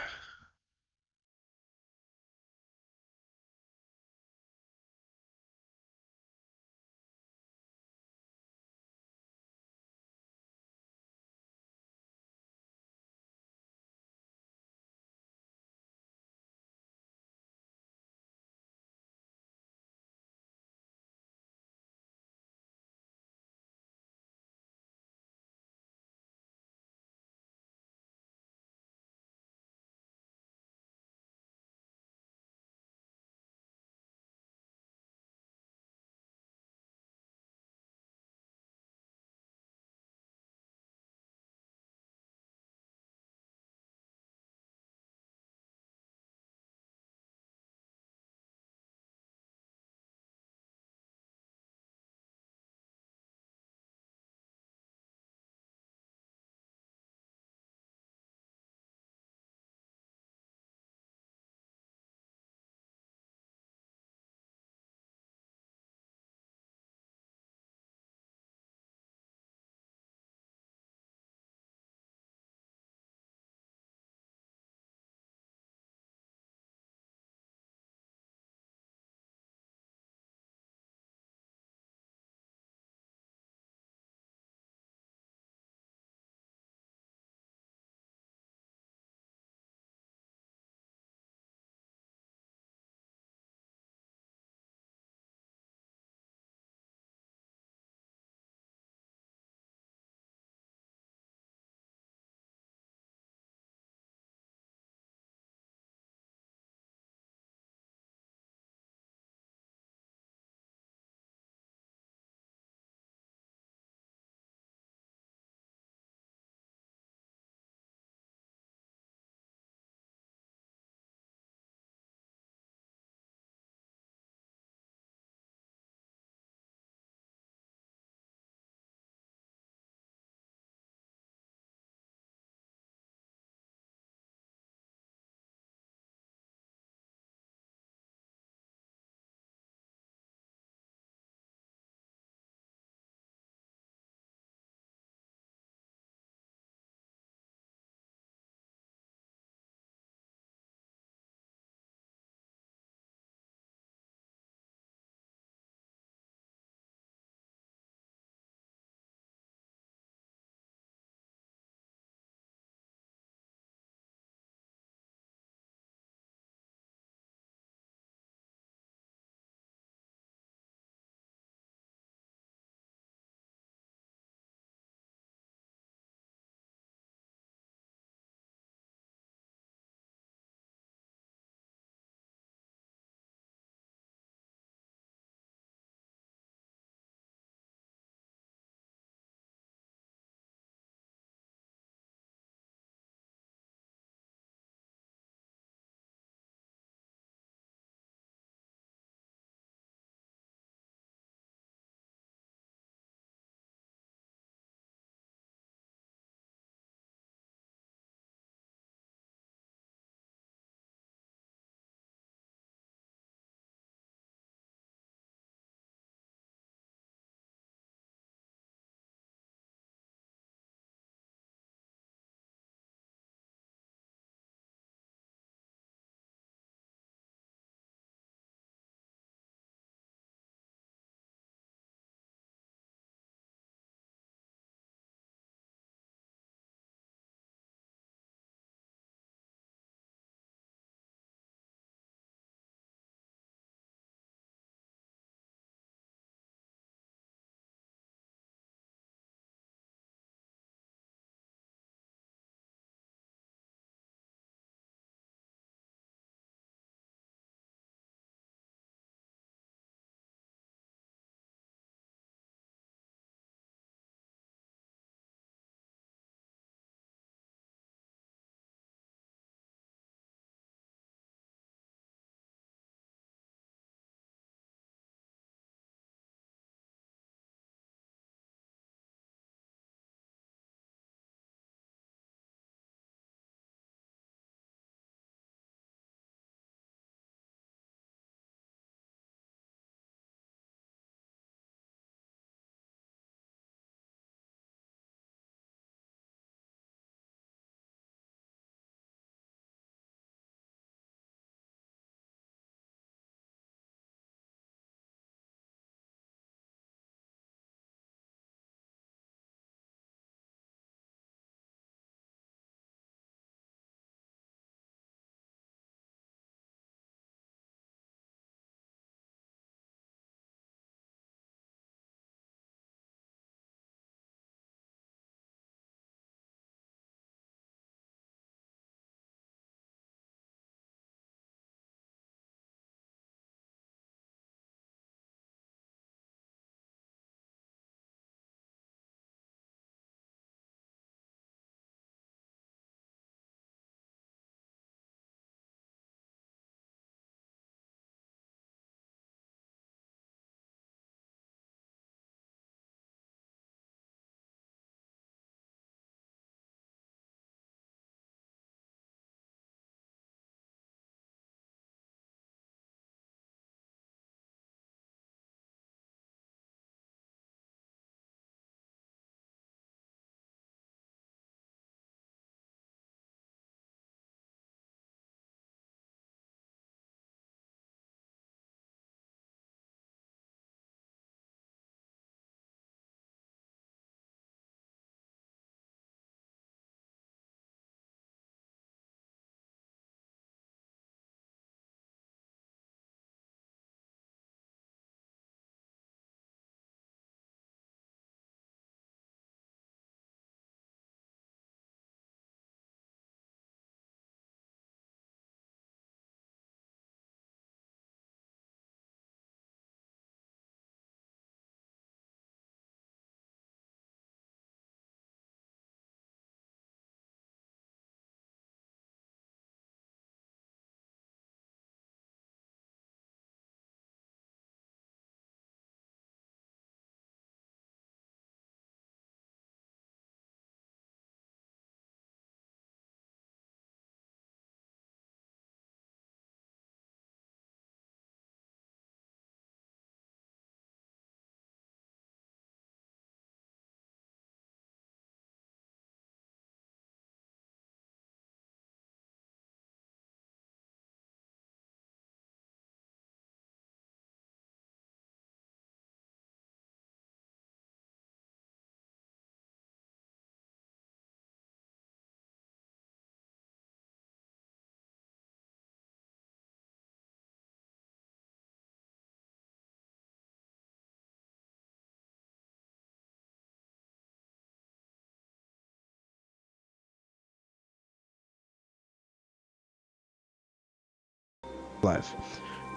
Live.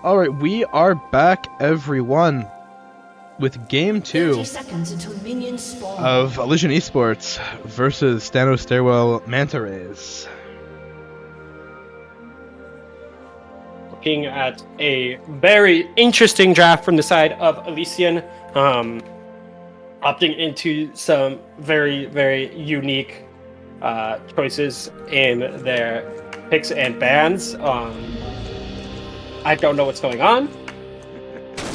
Alright, we are back, everyone, with Game 2 of Elysian Esports versus Stano Stairwell Manta Rays. Looking at a very interesting draft from the side of Elysian, opting into some very, very unique choices in their picks and bans. I don't know what's going on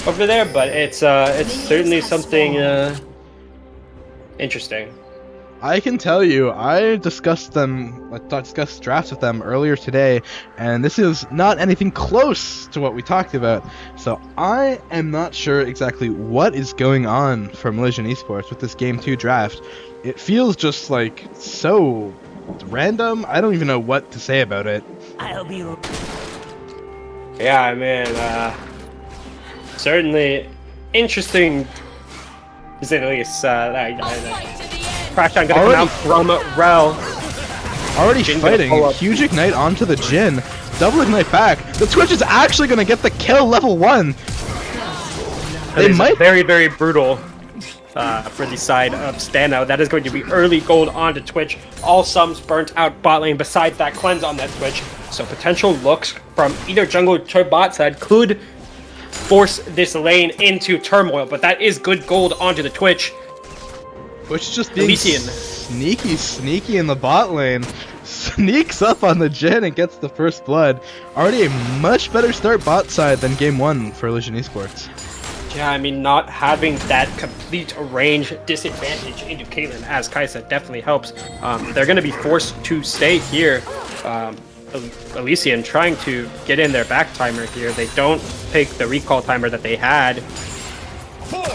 over there, but it's certainly something interesting. I can tell you, I discussed drafts with them earlier today, and this is not anything close to what we talked about. So I am not sure exactly what is going on from Elysian Esports with this Game 2 draft. It feels just like so random. I don't even know what to say about it. Yeah, I mean, certainly interesting, to say the least. Crackdown gonna come out from Rel. Already Jin fighting. gonna pull up. Huge ignite onto the Jin. Double ignite back. The Twitch is actually gonna get the kill level 1. They might very, very brutal for the side of Stano. That is going to be early gold onto Twitch. All sums burnt out bot lane besides that cleanse on that Twitch. So potential looks from either jungle or bot side could force this lane into turmoil, but that is good gold onto the Twitch. Which just being Elysian. sneaky in the bot lane. Sneaks up on the Jin and gets the first blood. Already a much better start bot side than game 1 for Elysian Esports. Yeah, I mean, not having that complete range disadvantage into Caitlyn, as Kai said, definitely helps. They're going to be forced to stay here. Elysian trying to get in their back timer here. They don't take the recall timer that they had.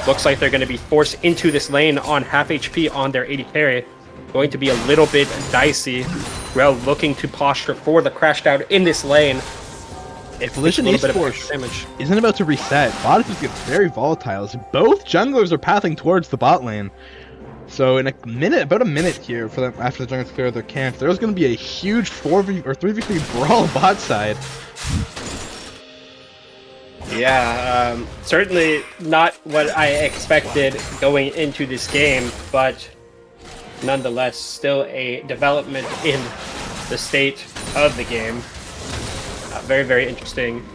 Looks like they're going to be forced into this lane on half HP on their AD carry. Going to be a little bit dicey. Rel looking to posture for the crash down in this lane. If Elysian Esports isn't about to reset, bot is going to get very volatile as both junglers are pathing towards the bot lane. So in a minute, about a minute here for them after the junglers clear their camp, there's going to be a huge 4v or 3v3 brawl bot side. Yeah, certainly not what I expected going into this game, but nonetheless, still a development in the state of the game. Very, very interesting.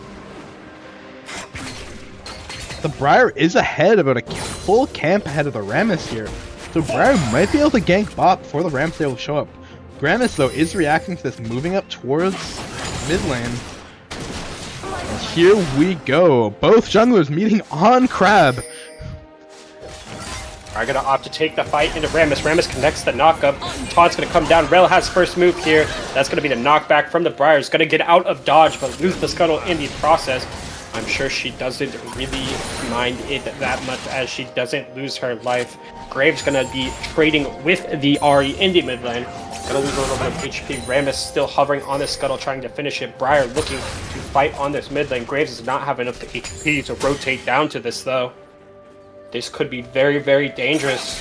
The Briar is ahead, about a full camp ahead of the Rammus here. So Briar might be able to gank bot before the Rammus will show up. Rammus, though, is reacting to this, moving up towards mid lane. And here we go. Both junglers meeting on Crab. Are gonna opt to take the fight into Rammus. Rammus connects the knockup. Todd's gonna come down. Rel has first move here. That's gonna be the knockback from the Briars. Gonna get out of dodge, but lose the scuttle in the process. I'm sure she doesn't really mind it that much as she doesn't lose her life. Graves gonna be trading with the Ahri in the mid lane. Gonna lose a little bit of HP. Rammus still hovering on the scuttle, trying to finish it. Briar looking to fight on this mid lane. Graves does not have enough HP to rotate down to this though. This could be very, very dangerous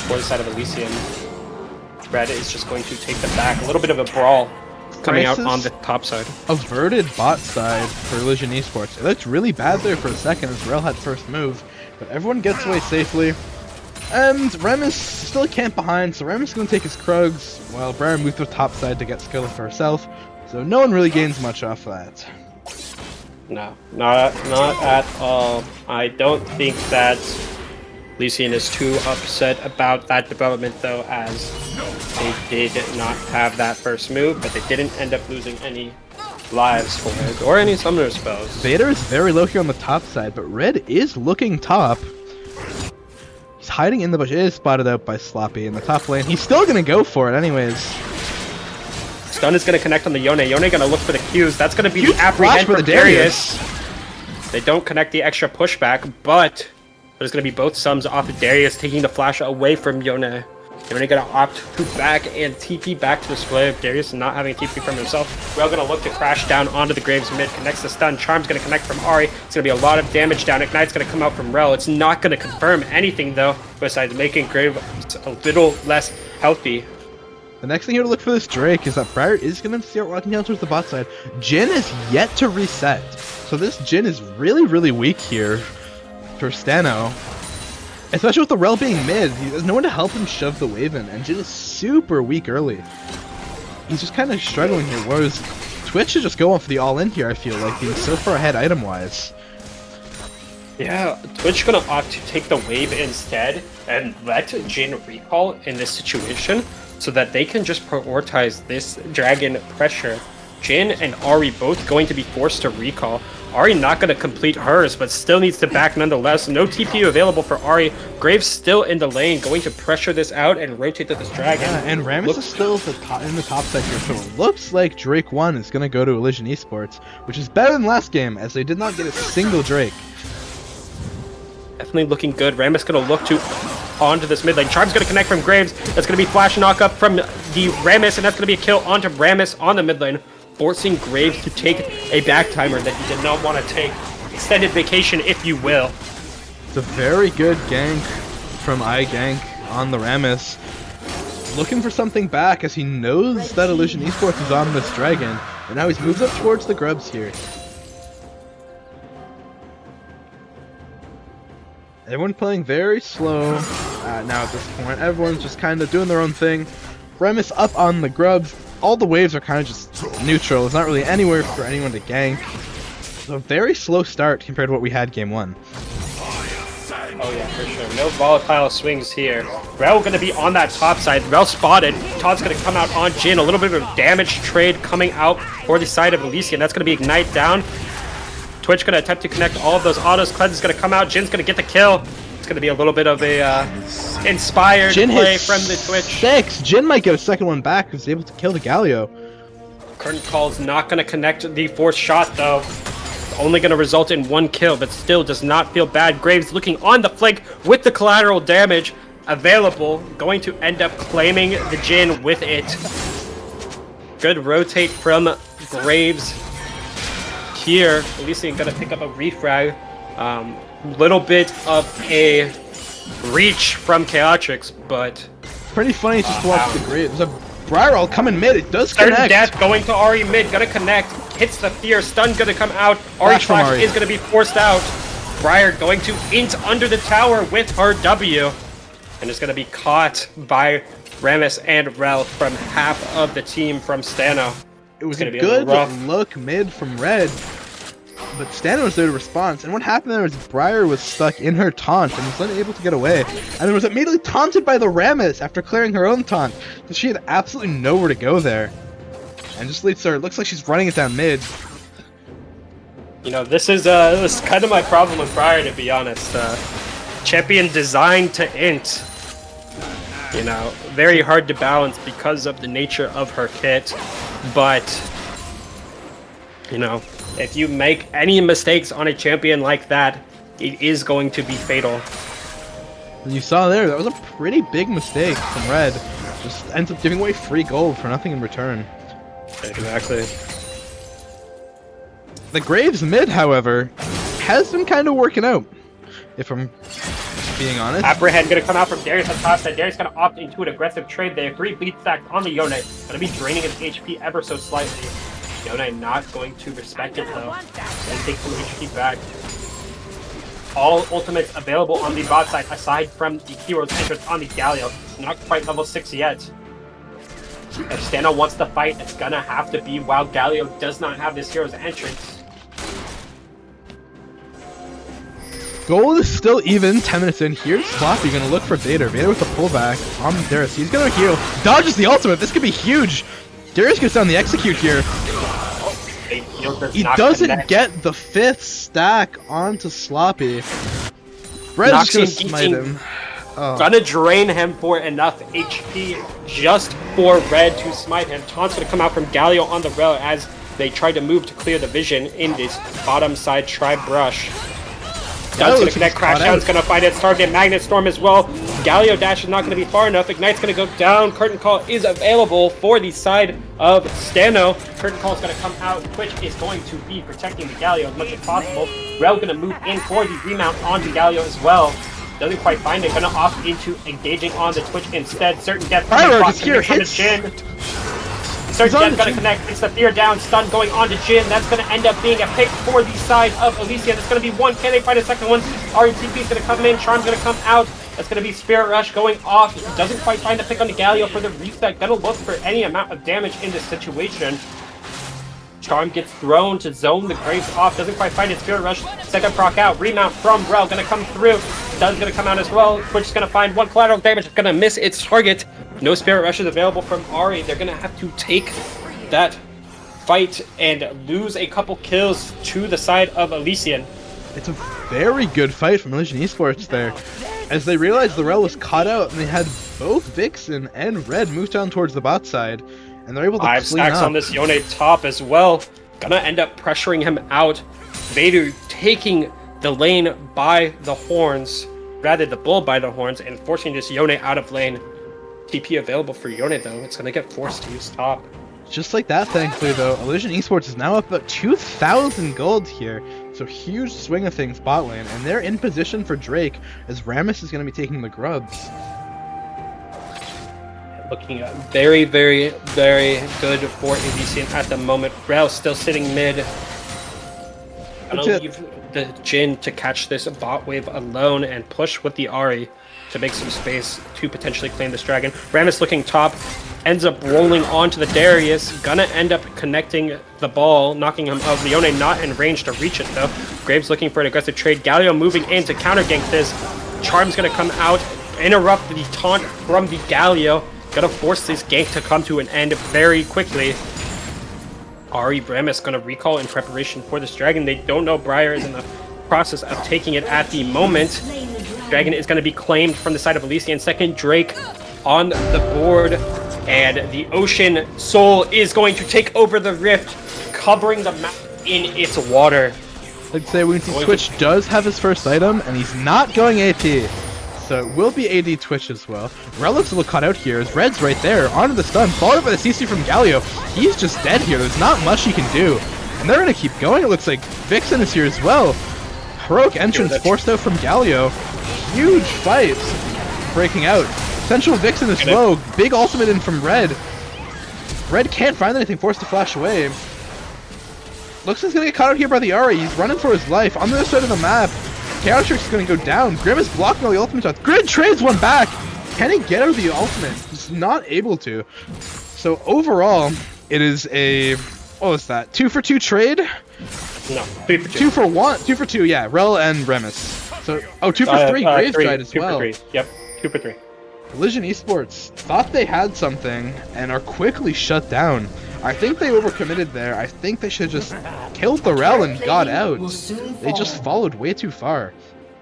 for the side of Elysian. Red is just going to take the back. A little bit of a brawl coming out on the top side. Averted bot side for Elysian Esports. It looked really bad there for a second as Rel had first move, but everyone gets away safely. And Rammus still can't behind, so Rammus is going to take his Krugs, while Briar moves to the top side to get skill for herself. So no one really gains much off that. No, not at all. I don't think that Elysian is too upset about that development though, as they did not have that first move, but they didn't end up losing any lives for it, or any summoner spells. Vader is very low here on the top side, but Red is looking top. He's hiding in the bush, is spotted out by Sloppy in the top lane. He's still gonna go for it anyways. Stun is going to connect on the Yone. Yone going to look for the Qs. That's going to be Huge the apprehend flash for Darius. They don't connect the extra pushback, but there's going to be both sums off of Darius, taking the flash away from Yone. Yone going to opt to back and TP back to the display of Darius, not having a TP from himself. Rel going to look to crash down onto the Graves mid, connects the stun. Charm's going to connect from Ahri. It's going to be a lot of damage down. Ignite's going to come out from Rel. It's not going to confirm anything though, besides making Graves a little less healthy. The next thing you have to look for this Drake is that Briar is going to start walking down towards the bot side. Jhin is yet to reset. So this Jhin is really, really weak here for Stano. Especially with the Rel being mid. There's no one to help him shove the wave in. And Jhin is super weak early. He's just kind of struggling here. Whereas Twitch should just go on for the all-in here, I feel like, being so far ahead item-wise. Yeah, Twitch gonna opt to take the wave instead and let Jhin recall in this situation so that they can just prioritize this dragon pressure. Jhin and Ahri both going to be forced to recall. Ahri not going to complete hers, but still needs to back nonetheless. No TP available for Ahri. Graves still in the lane, going to pressure this out and rotate to this dragon. Yeah, and Rammus is still in the top side here, so it looks like Drake 1 is going to go to Elysian Esports, which is better than last game, as they did not get a single Drake. Definitely looking good. Rammus going to look to onto this mid lane. Charm's going to connect from Graves. That's going to be flash knock up from the Rammus, and that's going to be a kill onto Rammus on the mid lane, forcing Graves to take a back timer that he did not want to take. Extended vacation, if you will. It's a very good gank from iGank on the Rammus. Looking for something back as he knows that Elysian Esports is on this dragon, and now he's moved up towards the grubs here. Everyone playing very slow now at this point. Everyone's just kind of doing their own thing. Rammus up on the grubs. All the waves are kind of just neutral. There's not really anywhere for anyone to gank. So a very slow start compared to what we had game 1. Oh yeah, for sure. No volatile swings here. Rel going to be on that top side. Rel spotted. Todd's going to come out on Jhin. A little bit of a damage trade coming out for the side of Elysian. That's going to be Ignite down. Twitch going to attempt to connect all of those autos. Cleanse is going to come out. Jin's going to get the kill. It's going to be a little bit of a inspired Jhin play from the Twitch. 6. Jhin might get a second one back because he's able to kill the Galio. Curtain Call's not going to connect the fourth shot though. Only going to result in one kill, but still does not feel bad. Graves looking on the flank with the collateral damage available. Going to end up claiming the Jhin with it. Good rotate from Graves. Here, Elysian going to pick up a refrag. Little bit of a reach from Chaotrix, but Pretty funny just to watch the Graves. There's a Briar coming mid. It does certain connect. death going to Ahri mid, gonna connect, hits the fear, stun gonna come out, Ahri Flash from flash Ahri. is gonna be forced out. Briar going to int under the tower with her W, and is gonna be caught by Rammus and Rel from half of the team from Stano. It was gonna a be a good little rough. look mid from Red, but Stano was there to respond. And what happened there was Briar was stuck in her taunt and was unable to get away. And then was immediately taunted by the Rammus after clearing her own taunt. So she had absolutely nowhere to go there. And just leads her. It looks like she's running it down mid. You know, this is kind of my problem with Briar, to be honest. Champion designed to int. You know, very hard to balance because of the nature of her kit. But, you know, if you make any mistakes on a champion like that, it is going to be fatal. And you saw there, that was a pretty big mistake from Red. Just ends up giving away free gold for nothing in return. Exactly. The Graves mid, however, has been kind of working out, if I'm being honest. Apprehend gonna come out from Darius on top side. Darius gonna opt into an aggressive trade there. 3 beat stacked on the Yone. Gonna be draining his HP ever so slightly. Yone not going to respect it though. And take some HP back. All ultimates available on the bot side aside from the hero's entrance on the Galio. Not quite level 6 yet. If Stano wants to fight, it's gonna have to be while Galio does not have this hero's entrance. Gold is still even, 10 minutes in. Here's Sloppy gonna look for Vader. Vader with the pullback on Darius. He's gonna heal. Dodges the ultimate. This could be huge. Darius gets down the execute here. He doesn't get the 5th stack onto Sloppy. Red's gonna smite him. Oh. Gonna drain him for enough HP just for Red to smite him. Taunt's gonna come out from Galio on the rail as they try to move to clear the vision in this bottom side tri-brush. Stun's gonna connect, Crashdown's gonna find its target, Magnet Storm as well. Galio Dash is not gonna be far enough. Ignite's gonna go down. Curtain Call is available for the side of Stano. Curtain Call's gonna come out. Twitch is going to be protecting the Galio as much as possible. Rel gonna move in for the remount onto Galio as well. Doesn't quite find it. Gonna opt into engaging on the Twitch instead. Certain Death Fireworks here, hits! Jin. Certain Death gonna connect. It's the fear down. Stun going on to Jin. That's gonna end up being a pick for the side of Elysian. It's gonna be one. Can they find a second one? RTP is gonna come in. Charm's gonna come out. That's going to be Spirit Rush going off. Doesn't quite find the pick on the Galio for the reset. Gonna look for any amount of damage in this situation. Charm gets thrown to zone the Graves off. Doesn't quite find it. Spirit Rush. Second proc out. Remount from Rel. Gonna come through. Dun's gonna come out as well. Twitch is gonna find one collateral damage. It's gonna miss its target. No Spirit Rush is available from Ari. They're gonna have to take that fight and lose a couple kills to the side of Elysian. It's a very good fight from Elysian Esports there. As they realized the Rel was caught out, and they had both Vixen and Red move down towards the bot side, and they're able to 5 clean stacks up. on this Yone top as well. Gonna end up pressuring him out. Vader taking the lane by the horns, rather the bull by the horns, and forcing this Yone out of lane. TP available for Yone though. It's gonna get forced to use top. Just like that, thankfully, though, Elysian Esports is now up about 2,000 gold here. So huge swing of things bot lane, and they're in position for Drake, as Rammus is going to be taking the grubs. Looking very, very, very good for Elysian at the moment. Rel still sitting mid. Gonna leave the Jin to catch this bot wave alone and push with the Ahri to make some space to potentially claim this dragon. Rammus looking top, ends up rolling onto the Darius, gonna end up connecting the ball, knocking him off. Leone not in range to reach it though. Graves looking for an aggressive trade. Galio moving in to counter gank this. Charm's gonna come out, interrupt the taunt from the Galio. Gonna force this gank to come to an end very quickly. Ari Rammus gonna recall in preparation for this dragon. They don't know Briar is in the process of taking it at the moment. Dragon is gonna be claimed from the side of Elysian. Second Drake on the board. And the Ocean Soul is going to take over the rift, covering the map in its water. I'd say we can see Twitch does have his first item, and he's not going AP. So it will be AD Twitch as well. Rel looks a little caught out here, as Red's right there, onto the stun, followed by the CC from Galio. He's just dead here, there's not much he can do. And they're going to keep going, it looks like Vixen is here as well. Heroic entrance forced out from Galio. Huge fights breaking out. Central Vixen is slow. Big ultimate in from Red. Red can't find anything, forced to flash away. Looks like he's gonna get caught out here by the Ahri. He's running for his life. On the other side of the map, Chaos Trick's gonna go down. Grim is blocking all the ultimate shots. Grid trades one back. Can he get out of the ultimate? He's not able to. So overall, it is a, what was that? 2-for-2 trade? No, 3 for 2. 2 for 1. 2 for 2, yeah. Rel and Remus. So, oh, 2 for 3. Graves tried as well. 2 for 3. Yep, 2 for 3. Elysian Esports thought they had something and are quickly shut down. I think they overcommitted there. I think they should have just killed the Rel and got out. They just followed way too far.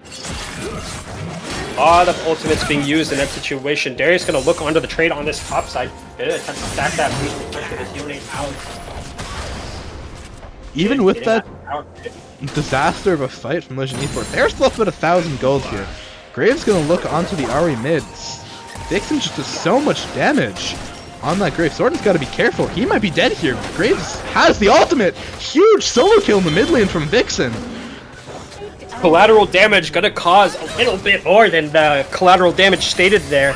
A lot of ultimates being used in that situation. Darius gonna look onto the trade on this top side. Attempt to stack that boost to pressure his unit out. Even with that disaster of a fight from Elysian Esports, they're still up about 1,000 gold here. Graves gonna look onto the Ahri mids. Vixen just does so much damage on that Graves. Sorden's gotta be careful. He might be dead here. Graves has the ultimate. Huge solo kill in the mid lane from Vixen. Collateral damage gonna cause a little bit more than the collateral damage stated there.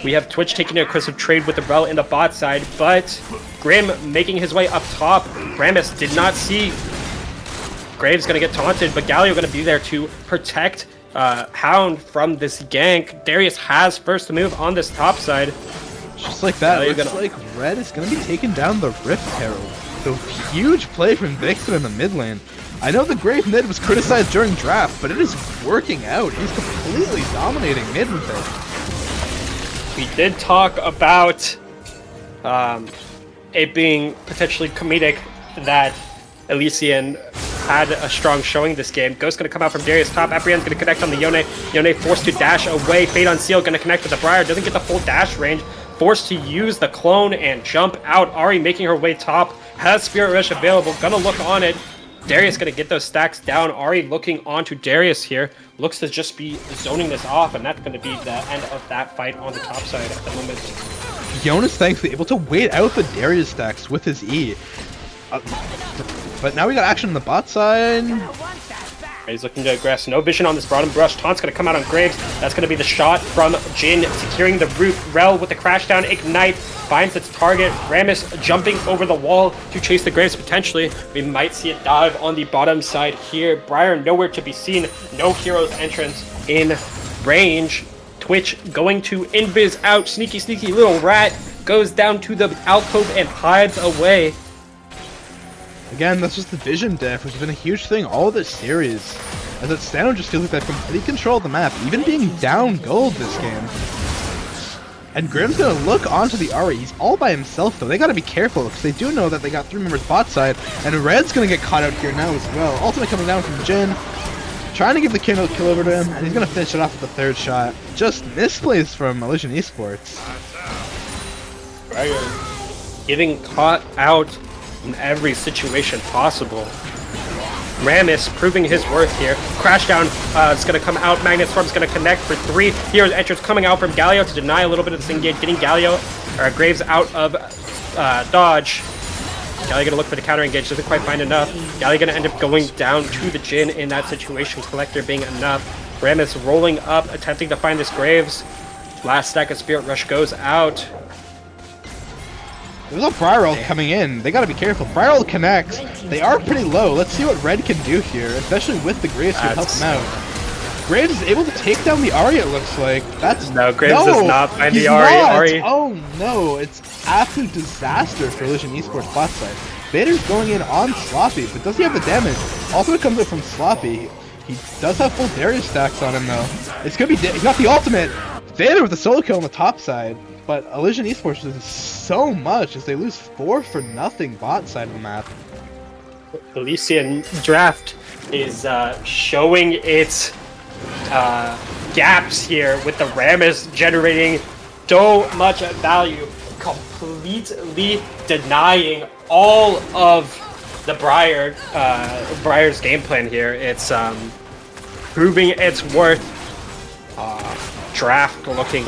We have Twitch taking a aggressive trade with the Rel in the bot side, but Grim making his way up top. Rammus did not see Graves gonna get taunted, but Galio gonna be there to protect Hound from this gank. Darius has first move on this top side. Just like that, it looks like Red is going to be taking down the Rift Herald. So huge play from Vixen in the mid lane. I know the Grave mid was criticized during draft, but it is working out. He's completely dominating mid with it. We did talk about it being potentially comedic that Elysian had a strong showing this game. Ghost gonna come out from Darius top. Aprian's gonna connect on the Yone. Yone forced to dash away. Fade on Seal gonna connect with the Briar. Doesn't get the full dash range. Forced to use the clone and jump out. Ari making her way top. Has Spirit Rush available. Gonna look on it. Darius gonna get those stacks down. Ari looking onto Darius here. Looks to just be zoning this off, and that's gonna be the end of that fight on the top side at the moment. Yone is thankfully able to wait out the Darius stacks with his E. But now we got action on the bot side. He's looking to aggress. No vision on this bottom brush. Taunt's going to come out on Graves. That's going to be the shot from Jin, securing the root. Rel with the crash down ignite finds its target. Rammus jumping over the wall to chase the Graves potentially. We might see a dive on the bottom side here. Briar nowhere to be seen. No hero's entrance in range. Twitch going to invis out. Sneaky, sneaky little rat goes down to the alcove and hides away. Again, that's just the vision diff, which has been a huge thing all this series. As that Stano just feels like they have complete control of the map, even being down gold this game. And Grim's gonna look onto the Ahri. He's all by himself though. They gotta be careful, because they do know that they got 3 members bot side, and Red's gonna get caught out here now as well. Ultimate coming down from Jin, trying to give the kill over to him, and he's gonna finish it off with the 3rd shot. Just misplays from Elysian Esports. Getting caught out in every situation possible. Rammus proving his worth here. Crash down is going to come out. Magnet Storm's going to connect for 3. Hero's entrance coming out from Galio to deny a little bit of this engage. Getting Galio, or Graves out of dodge. Galio going to look for the counter engage. Doesn't quite find enough. Galio going to end up going down to the Jin in that situation. Collector being enough. Rammus rolling up, attempting to find this Graves. Last stack of Spirit Rush goes out. There's a Briar ult coming in. They gotta be careful. Briar ult connects. They are pretty low. Let's see what Red can do here, especially with the Graves to help them out. Graves is able to take down the Ahri, it looks like. Graves does not find the Ahri. Oh no, it's absolute disaster for Elysian Esports bot side. Vader's going in on Sloppy, but does he have the damage? Also, it comes up from Sloppy. He does have full Darius stacks on him though. It's gonna be he got the ultimate. Vader with the solo kill on the top side. But Elysian Esports loses so much as they lose 4-0 bot side of the map. Elysian draft is showing its gaps here with the Rammus generating so much value, completely denying all of the Briar's game plan here. It's proving its worth. Draft looking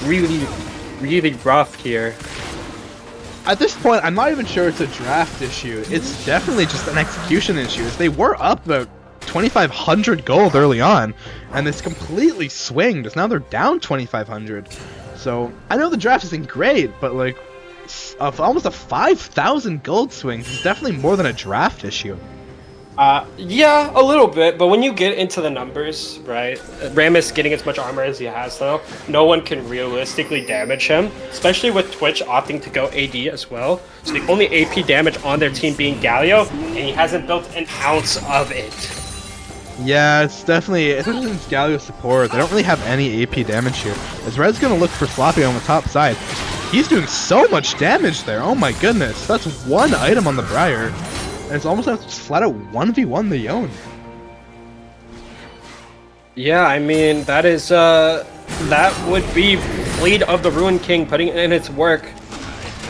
really rough here. At this point, I'm not even sure it's a draft issue. It's definitely just an execution issue. They were up about 2,500 gold early on, and it's completely swinged. As now they're down 2,500. So I know the draft isn't great, but like almost a 5,000 gold swing is definitely more than a draft issue. Yeah, a little bit, but when you get into the numbers, right, Rammus getting as much armor as he has, though, no one can realistically damage him, especially with Twitch opting to go AD as well. So the only AP damage on their team being Galio, and he hasn't built an ounce of it. Yeah, it's definitely, especially since Galio's support, they don't really have any AP damage here. As Red's gonna look for Sloppy on the top side. He's doing so much damage there, oh my goodness. That's one item on the Briar. And it's almost like just flat out 1v1 the Yone. Yeah, I mean, that is, that would be Blade of the Ruined King putting in its work.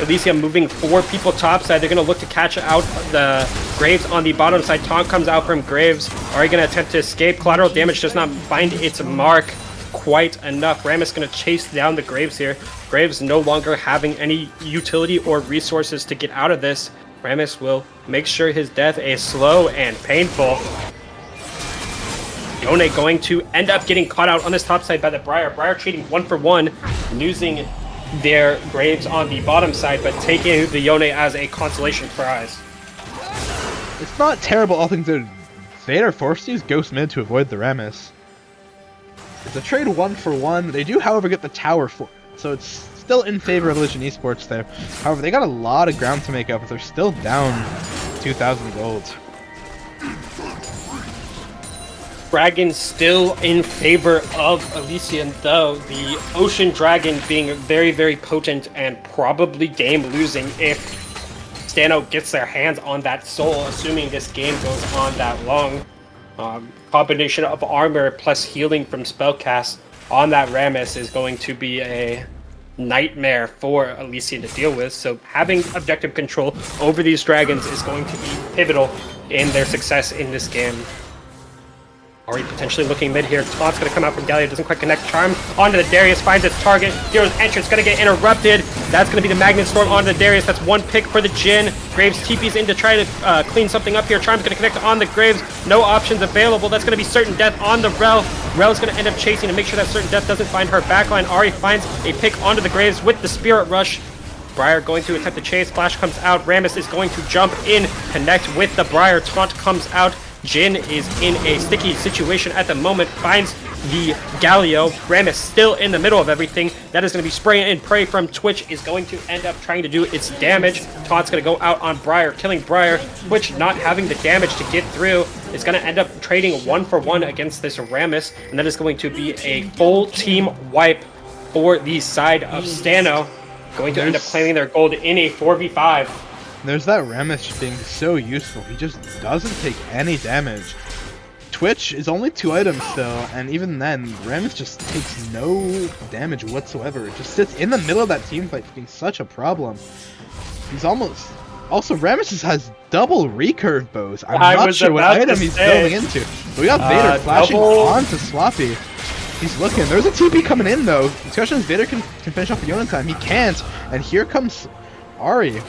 Elysian moving 4 people topside. They're going to look to catch out the Graves on the bottom side. Taunt comes out from Graves. Are you going to attempt to escape? Collateral damage does not find its mark quite enough. Rammus going to chase down the Graves here. Graves no longer having any utility or resources to get out of this. Rammus will make sure his death is slow and painful. Yone going to end up getting caught out on this top side by the Briar. Briar trading 1-for-1, losing their Graves on the bottom side, but taking the Yone as a consolation prize. It's not terrible, all things considered. Vader forced to use Ghost mid to avoid the Rammus. It's a trade 1-for-1. They do, however, get the tower for, so it's still in favor of Elysian Esports there. However, they got a lot of ground to make up, but they're still down 2,000 gold. Dragon still in favor of Elysian, though. The Ocean Dragon being very potent and probably game losing if Stano gets their hands on that soul, assuming this game goes on that long. Combination of armor plus healing from spellcast on that Rammus is going to be a nightmare for Elysian to deal with, so having objective control over these dragons is going to be pivotal in their success in this game. Already potentially looking mid here. Taunt's going to come out from Galio, doesn't quite connect. Charm onto the Darius, finds its target. Hero's entrance going to get interrupted. That's going to be the Magnet Storm onto the Darius. That's one pick for the Jhin. Graves TP's in to try to clean something up here. Charm's going to connect on the Graves. No options available. That's going to be Certain Death on the Rel. Rel's going to end up chasing to make sure that Certain Death doesn't find her backline. Ahri finds a pick onto the Graves with the Spirit Rush. Briar going to attempt to chase. Flash comes out. Rammus is going to jump in, connect with the Briar. Taunt comes out. Jhin is in a sticky situation at the moment. Finds the Galio. Rammus still in the middle of everything. That is going to be spray and pray from Twitch. Is going to end up trying to do its damage. Taunt's going to go out on Briar, killing Briar. Twitch not having the damage to get through. Is going to end up trading 1-for-1 against this Rammus. And that is going to be a full team wipe for the side of Stano. Going to end up claiming their gold in a 4v5. There's that Rammus just being so useful. He just doesn't take any damage. Twitch is only 2 items still, and even then, Rammus just takes no damage whatsoever. It just sits in the middle of that team fight, being such a problem. He's almost... Also, Rammus just has double recurve bows. I'm not sure what item he's building into. But we got Vader flashing onto Sloppy. He's looking. There's a TP coming in, though. The question is Vader can finish off the Yone in time. He can't. And here comes Ahri.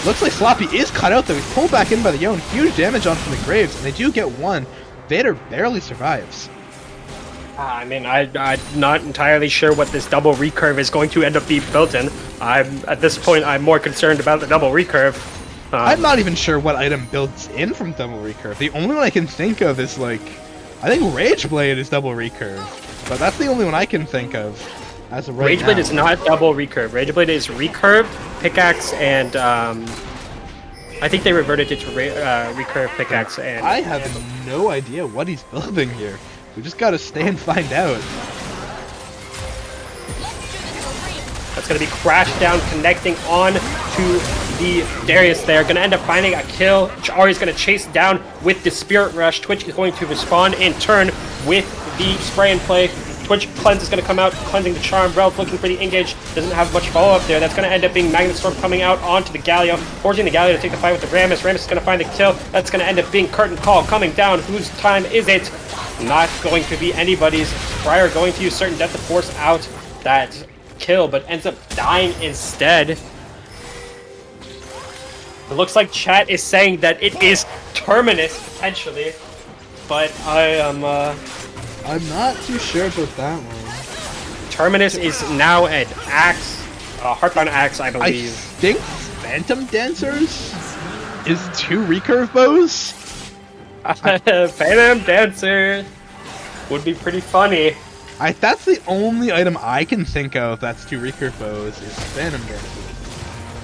Looks like Sloppy is cut out, though. He's pulled back in by the Yone. Huge damage on from the Graves, and they do get one. Vader barely survives. I mean, I'm not entirely sure what this double recurve is going to end up being built in. At this point, I'm more concerned about the double recurve. I'm not even sure what item builds in from double recurve. The only one I can think of is, like, I think Rageblade is double recurve, but that's the only one I can think of as of right now. Rageblade is not double recurve. Rageblade is recurve, pickaxe, and I think they reverted it to recurve, pickaxe, and... I have no idea what he's building here. We just gotta stay and find out. That's going to be crashed down, connecting on to the Darius there. Going to end up finding a kill. Ahri's going to chase down with the Spirit Rush. Twitch is going to respond in turn with the spray and play. Twitch Cleanse is going to come out, cleansing the Charm. Relf looking for the engage. Doesn't have much follow-up there. That's going to end up being Magnet Storm coming out onto the Galio, forcing the Galio to take the fight with the Rammus. Rammus is going to find the kill. That's going to end up being Curtain Call coming down. Whose time is it? Not going to be anybody's. Briar going to use Certain Death to force out that kill, but ends up dying instead. It looks like chat is saying that it is Terminus, potentially, but I'm not too sure about that one. Terminus is now an axe, Heartbound axe, I believe. I think Phantom Dancers is 2 recurve bows? Phantom Dancer would be pretty funny. That's the only item I can think of that's 2 recurve bows is Phantom Dancer.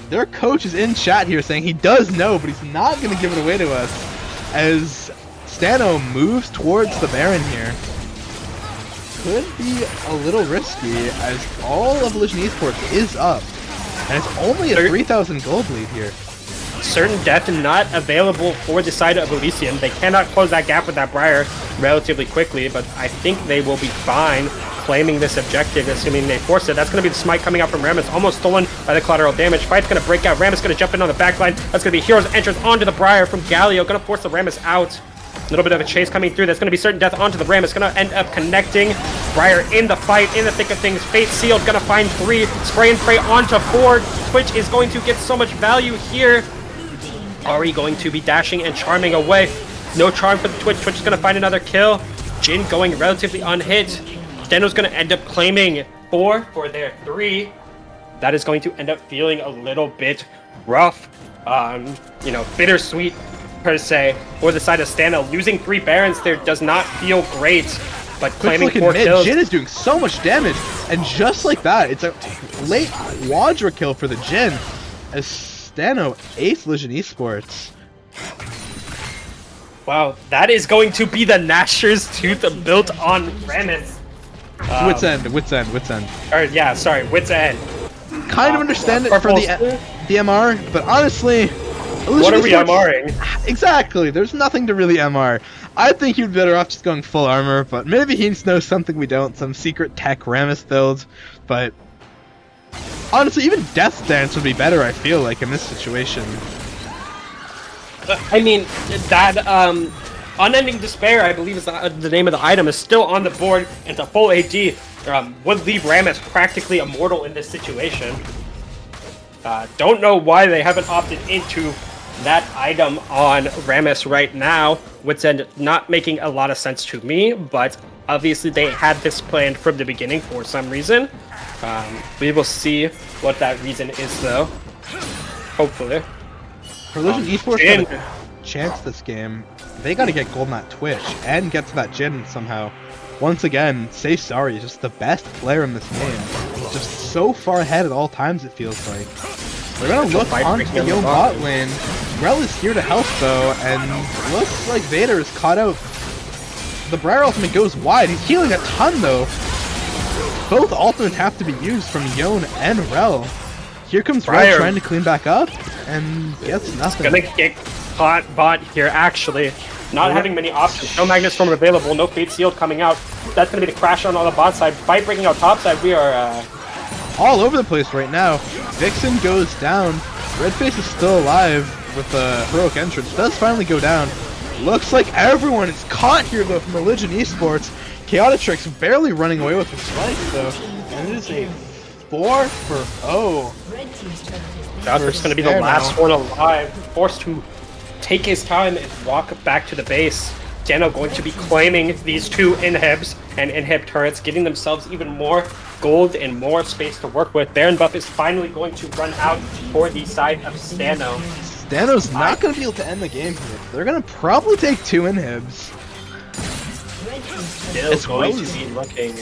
Their coach is in chat here saying he does know, but he's not going to give it away to us as Stano moves towards the Baron here. Could be a little risky as all of Elysian Esports is up. And it's only a 3,000 gold lead here. Certain Death not available for the side of Elysian. They cannot close that gap with that Briar relatively quickly, but I think they will be fine claiming this objective, assuming they force it. That's going to be the smite coming out from Rammus, almost stolen by the collateral damage. Fight's going to break out. Rammus going to jump in on the backline. That's going to be Hero's entrance onto the Briar from Galio. Going to force the Rammus out. A little bit of a chase coming through. That's going to be Certain Death onto the Rammus. Going to end up connecting. Briar in the fight, in the thick of things. Fate Sealed going to find 3. Spray and pray onto 4. Twitch is going to get so much value here. Ahri going to be dashing and charming away. No charm for the Twitch. Twitch is going to find another kill. Jhin going relatively unhit. Stano's going to end up claiming 4 for their 3. That is going to end up feeling a little bit rough. You know, bittersweet per se for the side of Stano. Losing 3 Barons there does not feel great, but claiming 4 kills. Jhin is doing so much damage, and just like that, it's a late Quadra kill for the Jhin as Stano ace Elysian Esports. Wow, that is going to be the Gnasher's Tooth built on Rammus. Wits End. Or, yeah, sorry, Wits End. Kind of understand it for the MR, but honestly... What are we MRing? Exactly, there's nothing to really MR. I think he'd be better off just going full armor, but maybe he knows something we don't, some secret tech Rammus build, but... Honestly, even Death Dance would be better, I feel like, in this situation. I mean, that, Unending Despair, I believe is the name of the item, is still on the board. It's a full AD. would leave Rammus practically immortal in this situation. Don't know why they haven't opted into that item on Rammus right which Witsend not making a lot of sense to me, but obviously they had this planned from the beginning for some reason. We will see what that reason is, though. Hopefully. For Elysian Esports got a chance this game, they gotta get golden at Twitch and get to that Jin somehow. Once again, Say Sorry is just the best player in this game. He's just so far ahead at all times, it feels like. They're gonna look onto the Yo bot lane. Rel is here to help though, and looks like Vader is caught out. The Briar ultimate goes wide. He's healing a ton though. Both ultimates have to be used from Yon and Rel. Here comes Briar Rel trying to clean back up, and gets nothing. Gonna get caught bot here actually. Not having many options. No Magnus Storm available, no Fate Sealed coming out. That's gonna be the crash on the bot side. Fight breaking out top side. We are all over the place right now. Vixen goes down. Redface is still alive with a heroic entrance. Does finally go down. Looks like everyone is caught here though from Elysian Esports. Chaotictrix barely running away with the spikes though. And it is a 4 for 0. Chaotictrix gonna be the last one alive. Forced to take his time and walk back to the base. Stano going to be claiming these two inhibs and inhib turrets, getting themselves even more gold and more space to work with. Baron buff is finally going to run out for the side of Stano. Stano's not going to be able to end the game here. They're going to probably take two inhibs. Still going to be looking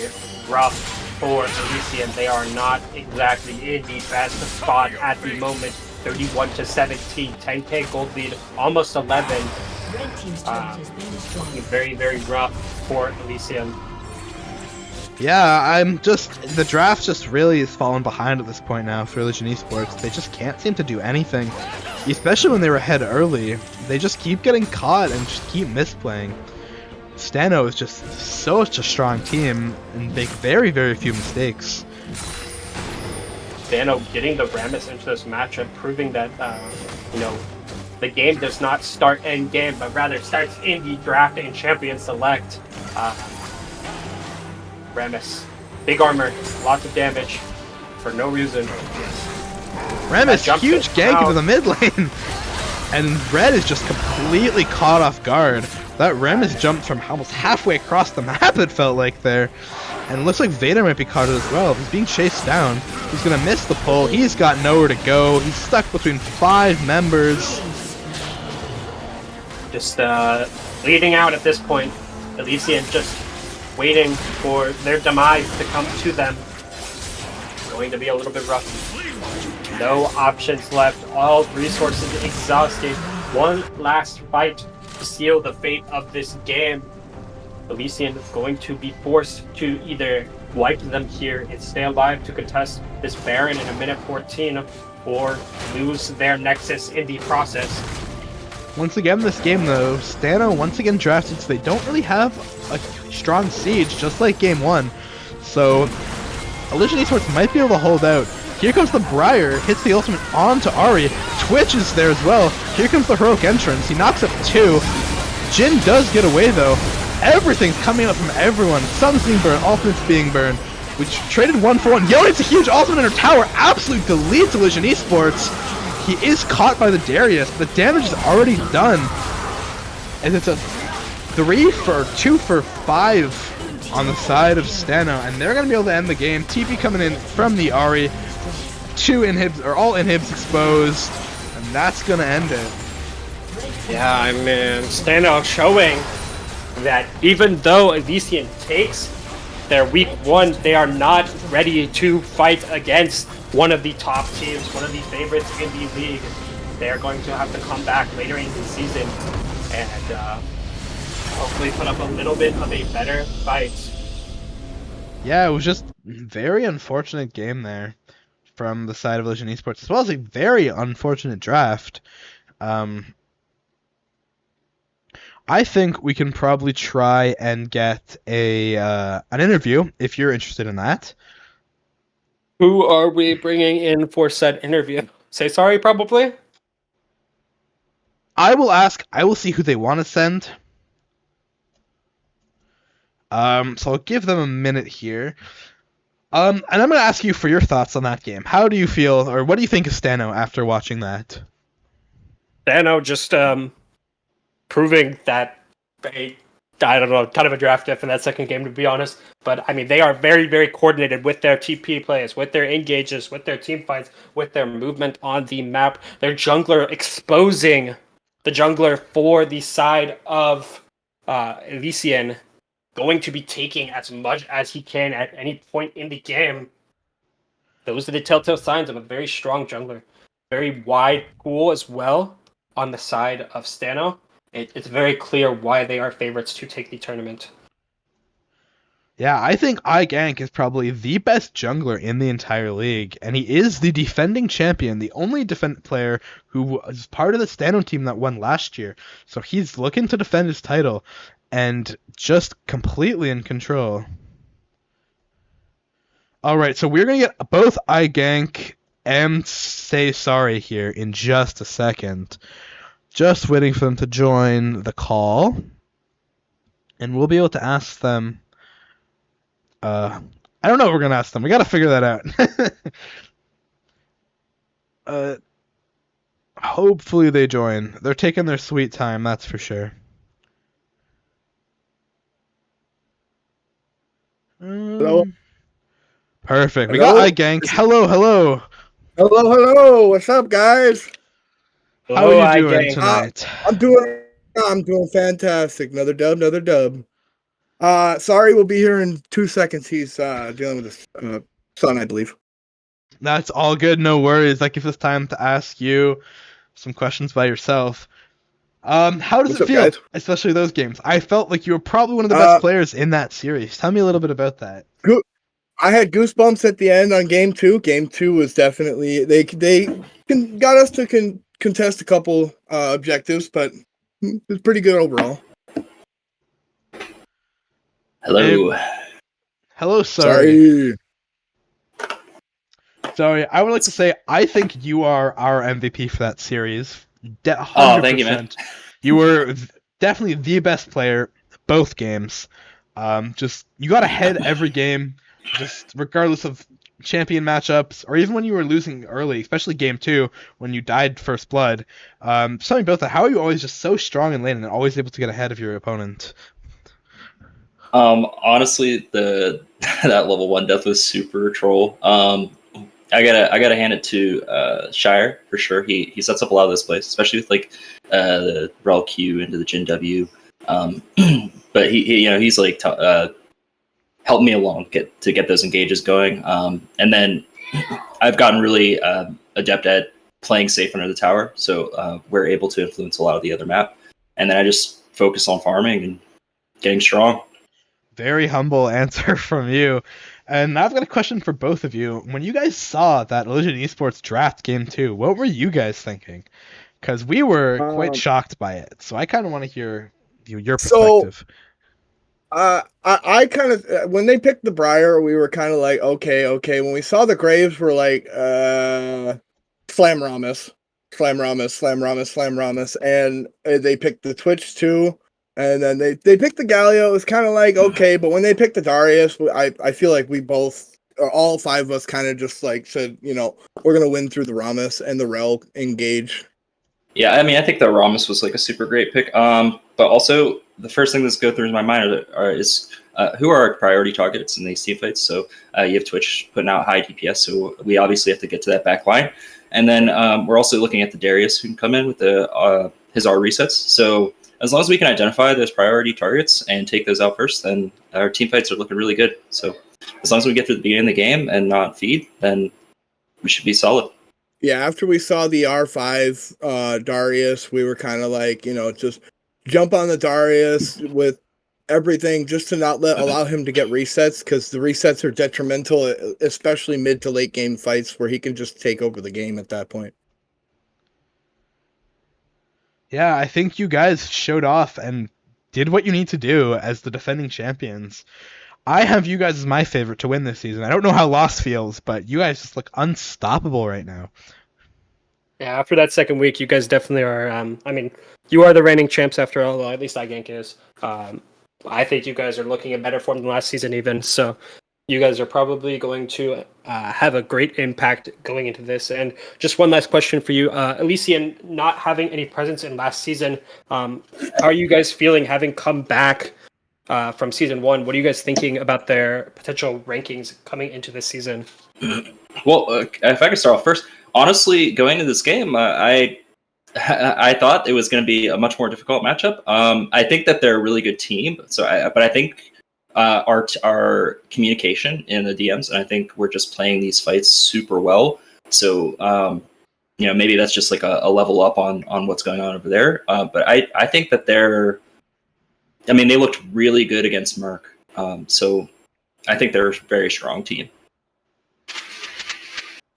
rough for Elysian. They are not exactly in the best spot at the moment. 31 to 17, 10k gold lead, almost 11. Very, very rough for Elysian. Yeah, the draft just really is falling behind at this point now for Elysian Esports. They just can't seem to do anything, especially when they were ahead early. They just keep getting caught and just keep misplaying. Stano is just such a strong team and make very, very few mistakes. Stano getting the Rammus into this matchup, proving that, the game does not start end game, but rather starts in the draft and champion select. Rammus, big armor, lots of damage, for no reason. Rammus, huge gank into the mid lane! And Red is just completely caught off guard. That Rammus jumped from almost halfway across the map, it felt like there. And it looks like Vader might be caught as well. He's being chased down. He's gonna miss the pull. He's got nowhere to go. He's stuck between 5 members. Just bleeding out at this point. Elysian just waiting for their demise to come to them. Going to be a little bit rough. No options left. All resources exhausted. One last fight to seal the fate of this game. Elysian is going to be forced to either wipe them here and stay alive to contest this Baron in a minute 14, or lose their Nexus in the process. Once again, this game though, Stano once again drafted, so they don't really have a strong siege, just like game 1. So, Elysian Esports might be able to hold out. Here comes the Briar, hits the ultimate onto Ahri. Twitch is there as well. Here comes the heroic entrance. He knocks up 2. Jin does get away though. Everything's coming out from everyone. Sun's being burned, ultimate's being burned. We traded 1 for 1. Yone hits a huge ultimate in her tower. Absolute deletes Elysian Esports. He is caught by the Darius. The damage is already done. And it's a 2 for 5 on the side of Stano. And they're going to be able to end the game. TP coming in from the Ahri. 2 inhibs, or all inhibs exposed. And that's going to end it. Yeah, I mean, Stano showing that even though Elysian takes their week 1, they are not ready to fight against one of the top teams, one of the favorites in the league. They are going to have to come back later in the season and hopefully put up a little bit of a better fight. Yeah, it was just very unfortunate game there from the side of Elysian Esports, as well as a very unfortunate draft. I think we can probably try and get an interview if you're interested in that. Who are we bringing in for said interview? Say sorry, probably? I will ask. I will see who they want to send. So I'll give them a minute here. And I'm going to ask you for your thoughts on that game. How do you feel, or what do you think of Stano after watching that? Stano just proving that they, I don't know, kind of a draft diff in that second game, to be honest. But I mean, they are very, very coordinated with their TP plays, with their engages, with their team fights, with their movement on the map. Their jungler exposing the jungler for the side of Elysian, going to be taking as much as he can at any point in the game. Those are the telltale signs of a very strong jungler. Very wide pool as well on the side of Stano. It's very clear why they are favorites to take the tournament. Yeah, I think iGank is probably the best jungler in the entire league, and he is the defending champion, the only player who was part of the Stano team that won last year. So he's looking to defend his title, and just completely in control. Alright, so we're going to get both iGank and Say Sorry here in just a second. Just waiting for them to join the call, and we'll be able to ask them. I don't know what we're gonna ask them. We gotta figure that out. Hopefully they join. They're taking their sweet time, that's for sure. Hello? Perfect. We Hello? got iGank. Hello, hello. Hello, hello. What's up, guys? How are you doing tonight? I'm doing fantastic. Another dub, another dub. Sorry, we'll be here in 2 seconds. He's dealing with his son, I believe. That's all good. No worries. That gives us time to ask you some questions by yourself. How does What's it up, feel, guys? especially those games? I felt like you were probably one of the best players in that series. Tell me a little bit about that. I had goosebumps at the end on game 2. Game 2 was definitely they got us to contest a couple objectives, but it was pretty good overall. Hello. Hello, sorry. Sorry. Sorry, I would like to say I think you are our MVP for that series. 100%. Oh, thank you, man. You were definitely the best player both games. Just you got ahead every game, just regardless of champion matchups or even when you were losing early, especially game 2 when you died first blood. Tell me about that. How are you always just so strong in lane and always able to get ahead of your opponent? Honestly, that level 1 death was super troll. I gotta hand it to Shire for sure. He sets up a lot of those plays, especially with like the Rel Q into the Jin W. But he's like helped me along to get those engages going. And then I've gotten really adept at playing safe under the tower, so we're able to influence a lot of the other map. And then I just focus on farming and getting strong. Very humble answer from you. And I've got a question for both of you. When you guys saw that Elysian Esports draft game 2, what were you guys thinking? Because we were quite shocked by it. So I kind of want to hear your perspective. I kind of when they picked the Briar, we were kind of like, okay. When we saw the Graves, we're like, Slam Ramus, and they picked the Twitch too. And then they picked the Galio. It was kind of like, okay, but when they picked the Darius, I feel like we both, or all 5 of us, kind of just like said, we're going to win through the Ramus and the Rel engage. Yeah, I mean, I think the Ramus was like a super great pick. But also, the first thing that's go through my mind is who are our priority targets in these team fights. So you have Twitch putting out high DPS, so we obviously have to get to that back line. And then we're also looking at the Darius who can come in with his R resets. So as long as we can identify those priority targets and take those out first, then our team fights are looking really good. So as long as we get through the beginning of the game and not feed, then we should be solid. Yeah, after we saw the R5 Darius, we were kind of like, just jump on the Darius with everything just to not allow him to get resets, because the resets are detrimental, especially mid to late game fights where he can just take over the game at that point. Yeah, I think you guys showed off and did what you need to do as the defending champions. I have you guys as my favorite to win this season. I don't know how Lost feels, but you guys just look unstoppable right now. Yeah, after that second week, you guys definitely are. I mean, you are the reigning champs after all. Well, at least iGank is. I think you guys are looking in better form than last season, even. So You guys are probably going to have a great impact going into this. And just one last question for you, Elysian, not having any presence in last season, how are you guys feeling having come back from season 1? What are you guys thinking about their potential rankings coming into this season? Well, if I could start off first, honestly, going into this game, I thought it was going to be a much more difficult matchup. I think that they're a really good team. But I think our communication in the DMs, and I think we're just playing these fights super well. So maybe that's just like a level up on what's going on over there. But I think that they looked really good against Merc. So I think they're a very strong team.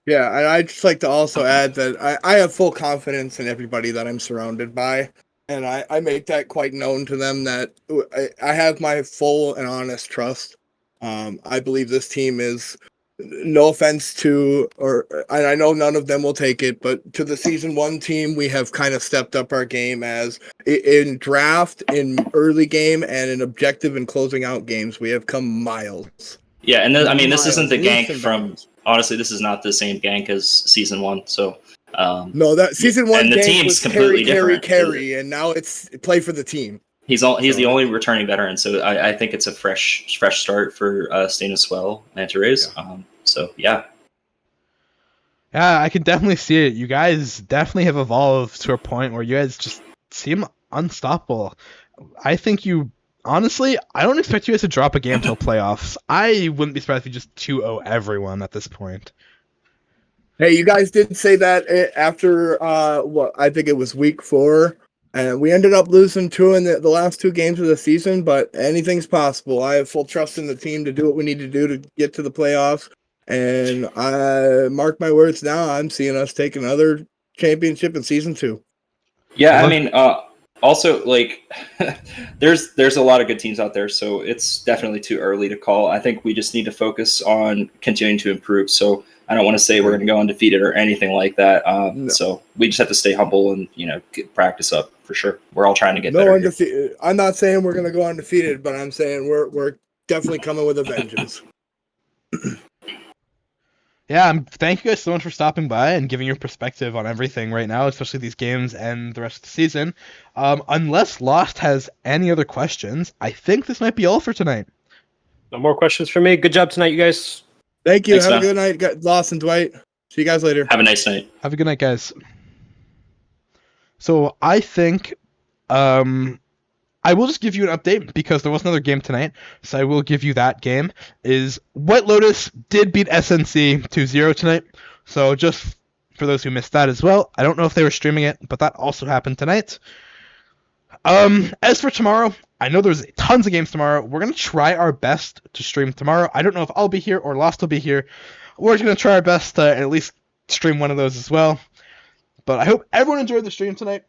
Yeah, and I'd just like to also add that I have full confidence in everybody that I'm surrounded by, and I make that quite known to them that I have my full and honest trust. I believe this team is, no offense to, and I know none of them will take it, but to the season 1 team, we have kind of stepped up our game as in draft, in early game, and in objective and closing out games. We have come miles. Yeah, and this isn't the gank Leaps and from. bounds. Honestly, this is not the same gank as season 1. So no, that season 1 and the gank team's was completely different. carry, and now it's play for the team. He's the only returning veteran, so I think it's a fresh start for Stano, Swell, Manta Rays. Yeah. Yeah, I can definitely see it. You guys definitely have evolved to a point where you guys just seem unstoppable. I think honestly, I don't expect you guys to drop a game till playoffs. I wouldn't be surprised if you just 2-0 everyone at this point. Hey, you guys did say that after I think it was week 4, and we ended up losing 2 in the last 2 games of the season, but anything's possible. I have full trust in the team to do what we need to do to get to the playoffs, and I mark my words now, I'm seeing us take another championship in season 2. Yeah, also, like, there's a lot of good teams out there, so it's definitely too early to call. I think we just need to focus on continuing to improve. So I don't want to say we're going to go undefeated or anything like that. No. So we just have to stay humble and practice up for sure. We're all trying to get better. Undefeated. I'm not saying we're going to go undefeated, but I'm saying we're definitely coming with a vengeance. Yeah, thank you guys so much for stopping by and giving your perspective on everything right now, especially these games and the rest of the season. Unless Lost has any other questions, I think this might be all for tonight. No more questions for me. Good job tonight, you guys. Thank you. Thanks, Have man. a good night, Lost and Dwight. See you guys later. Have a nice night. Have a good night, guys. So I think I will just give you an update because there was another game tonight, so I will give you that game. Is White Lotus did beat SNC 2-0 tonight, so just for those who missed that as well, I don't know if they were streaming it, but that also happened tonight. As for tomorrow, I know there's tons of games tomorrow. We're going to try our best to stream tomorrow. I don't know if I'll be here or Lost will be here. We're going to try our best to at least stream one of those as well. But I hope everyone enjoyed the stream tonight.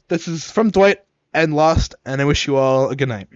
This is from Dwight and Lost, and I wish you all a good night.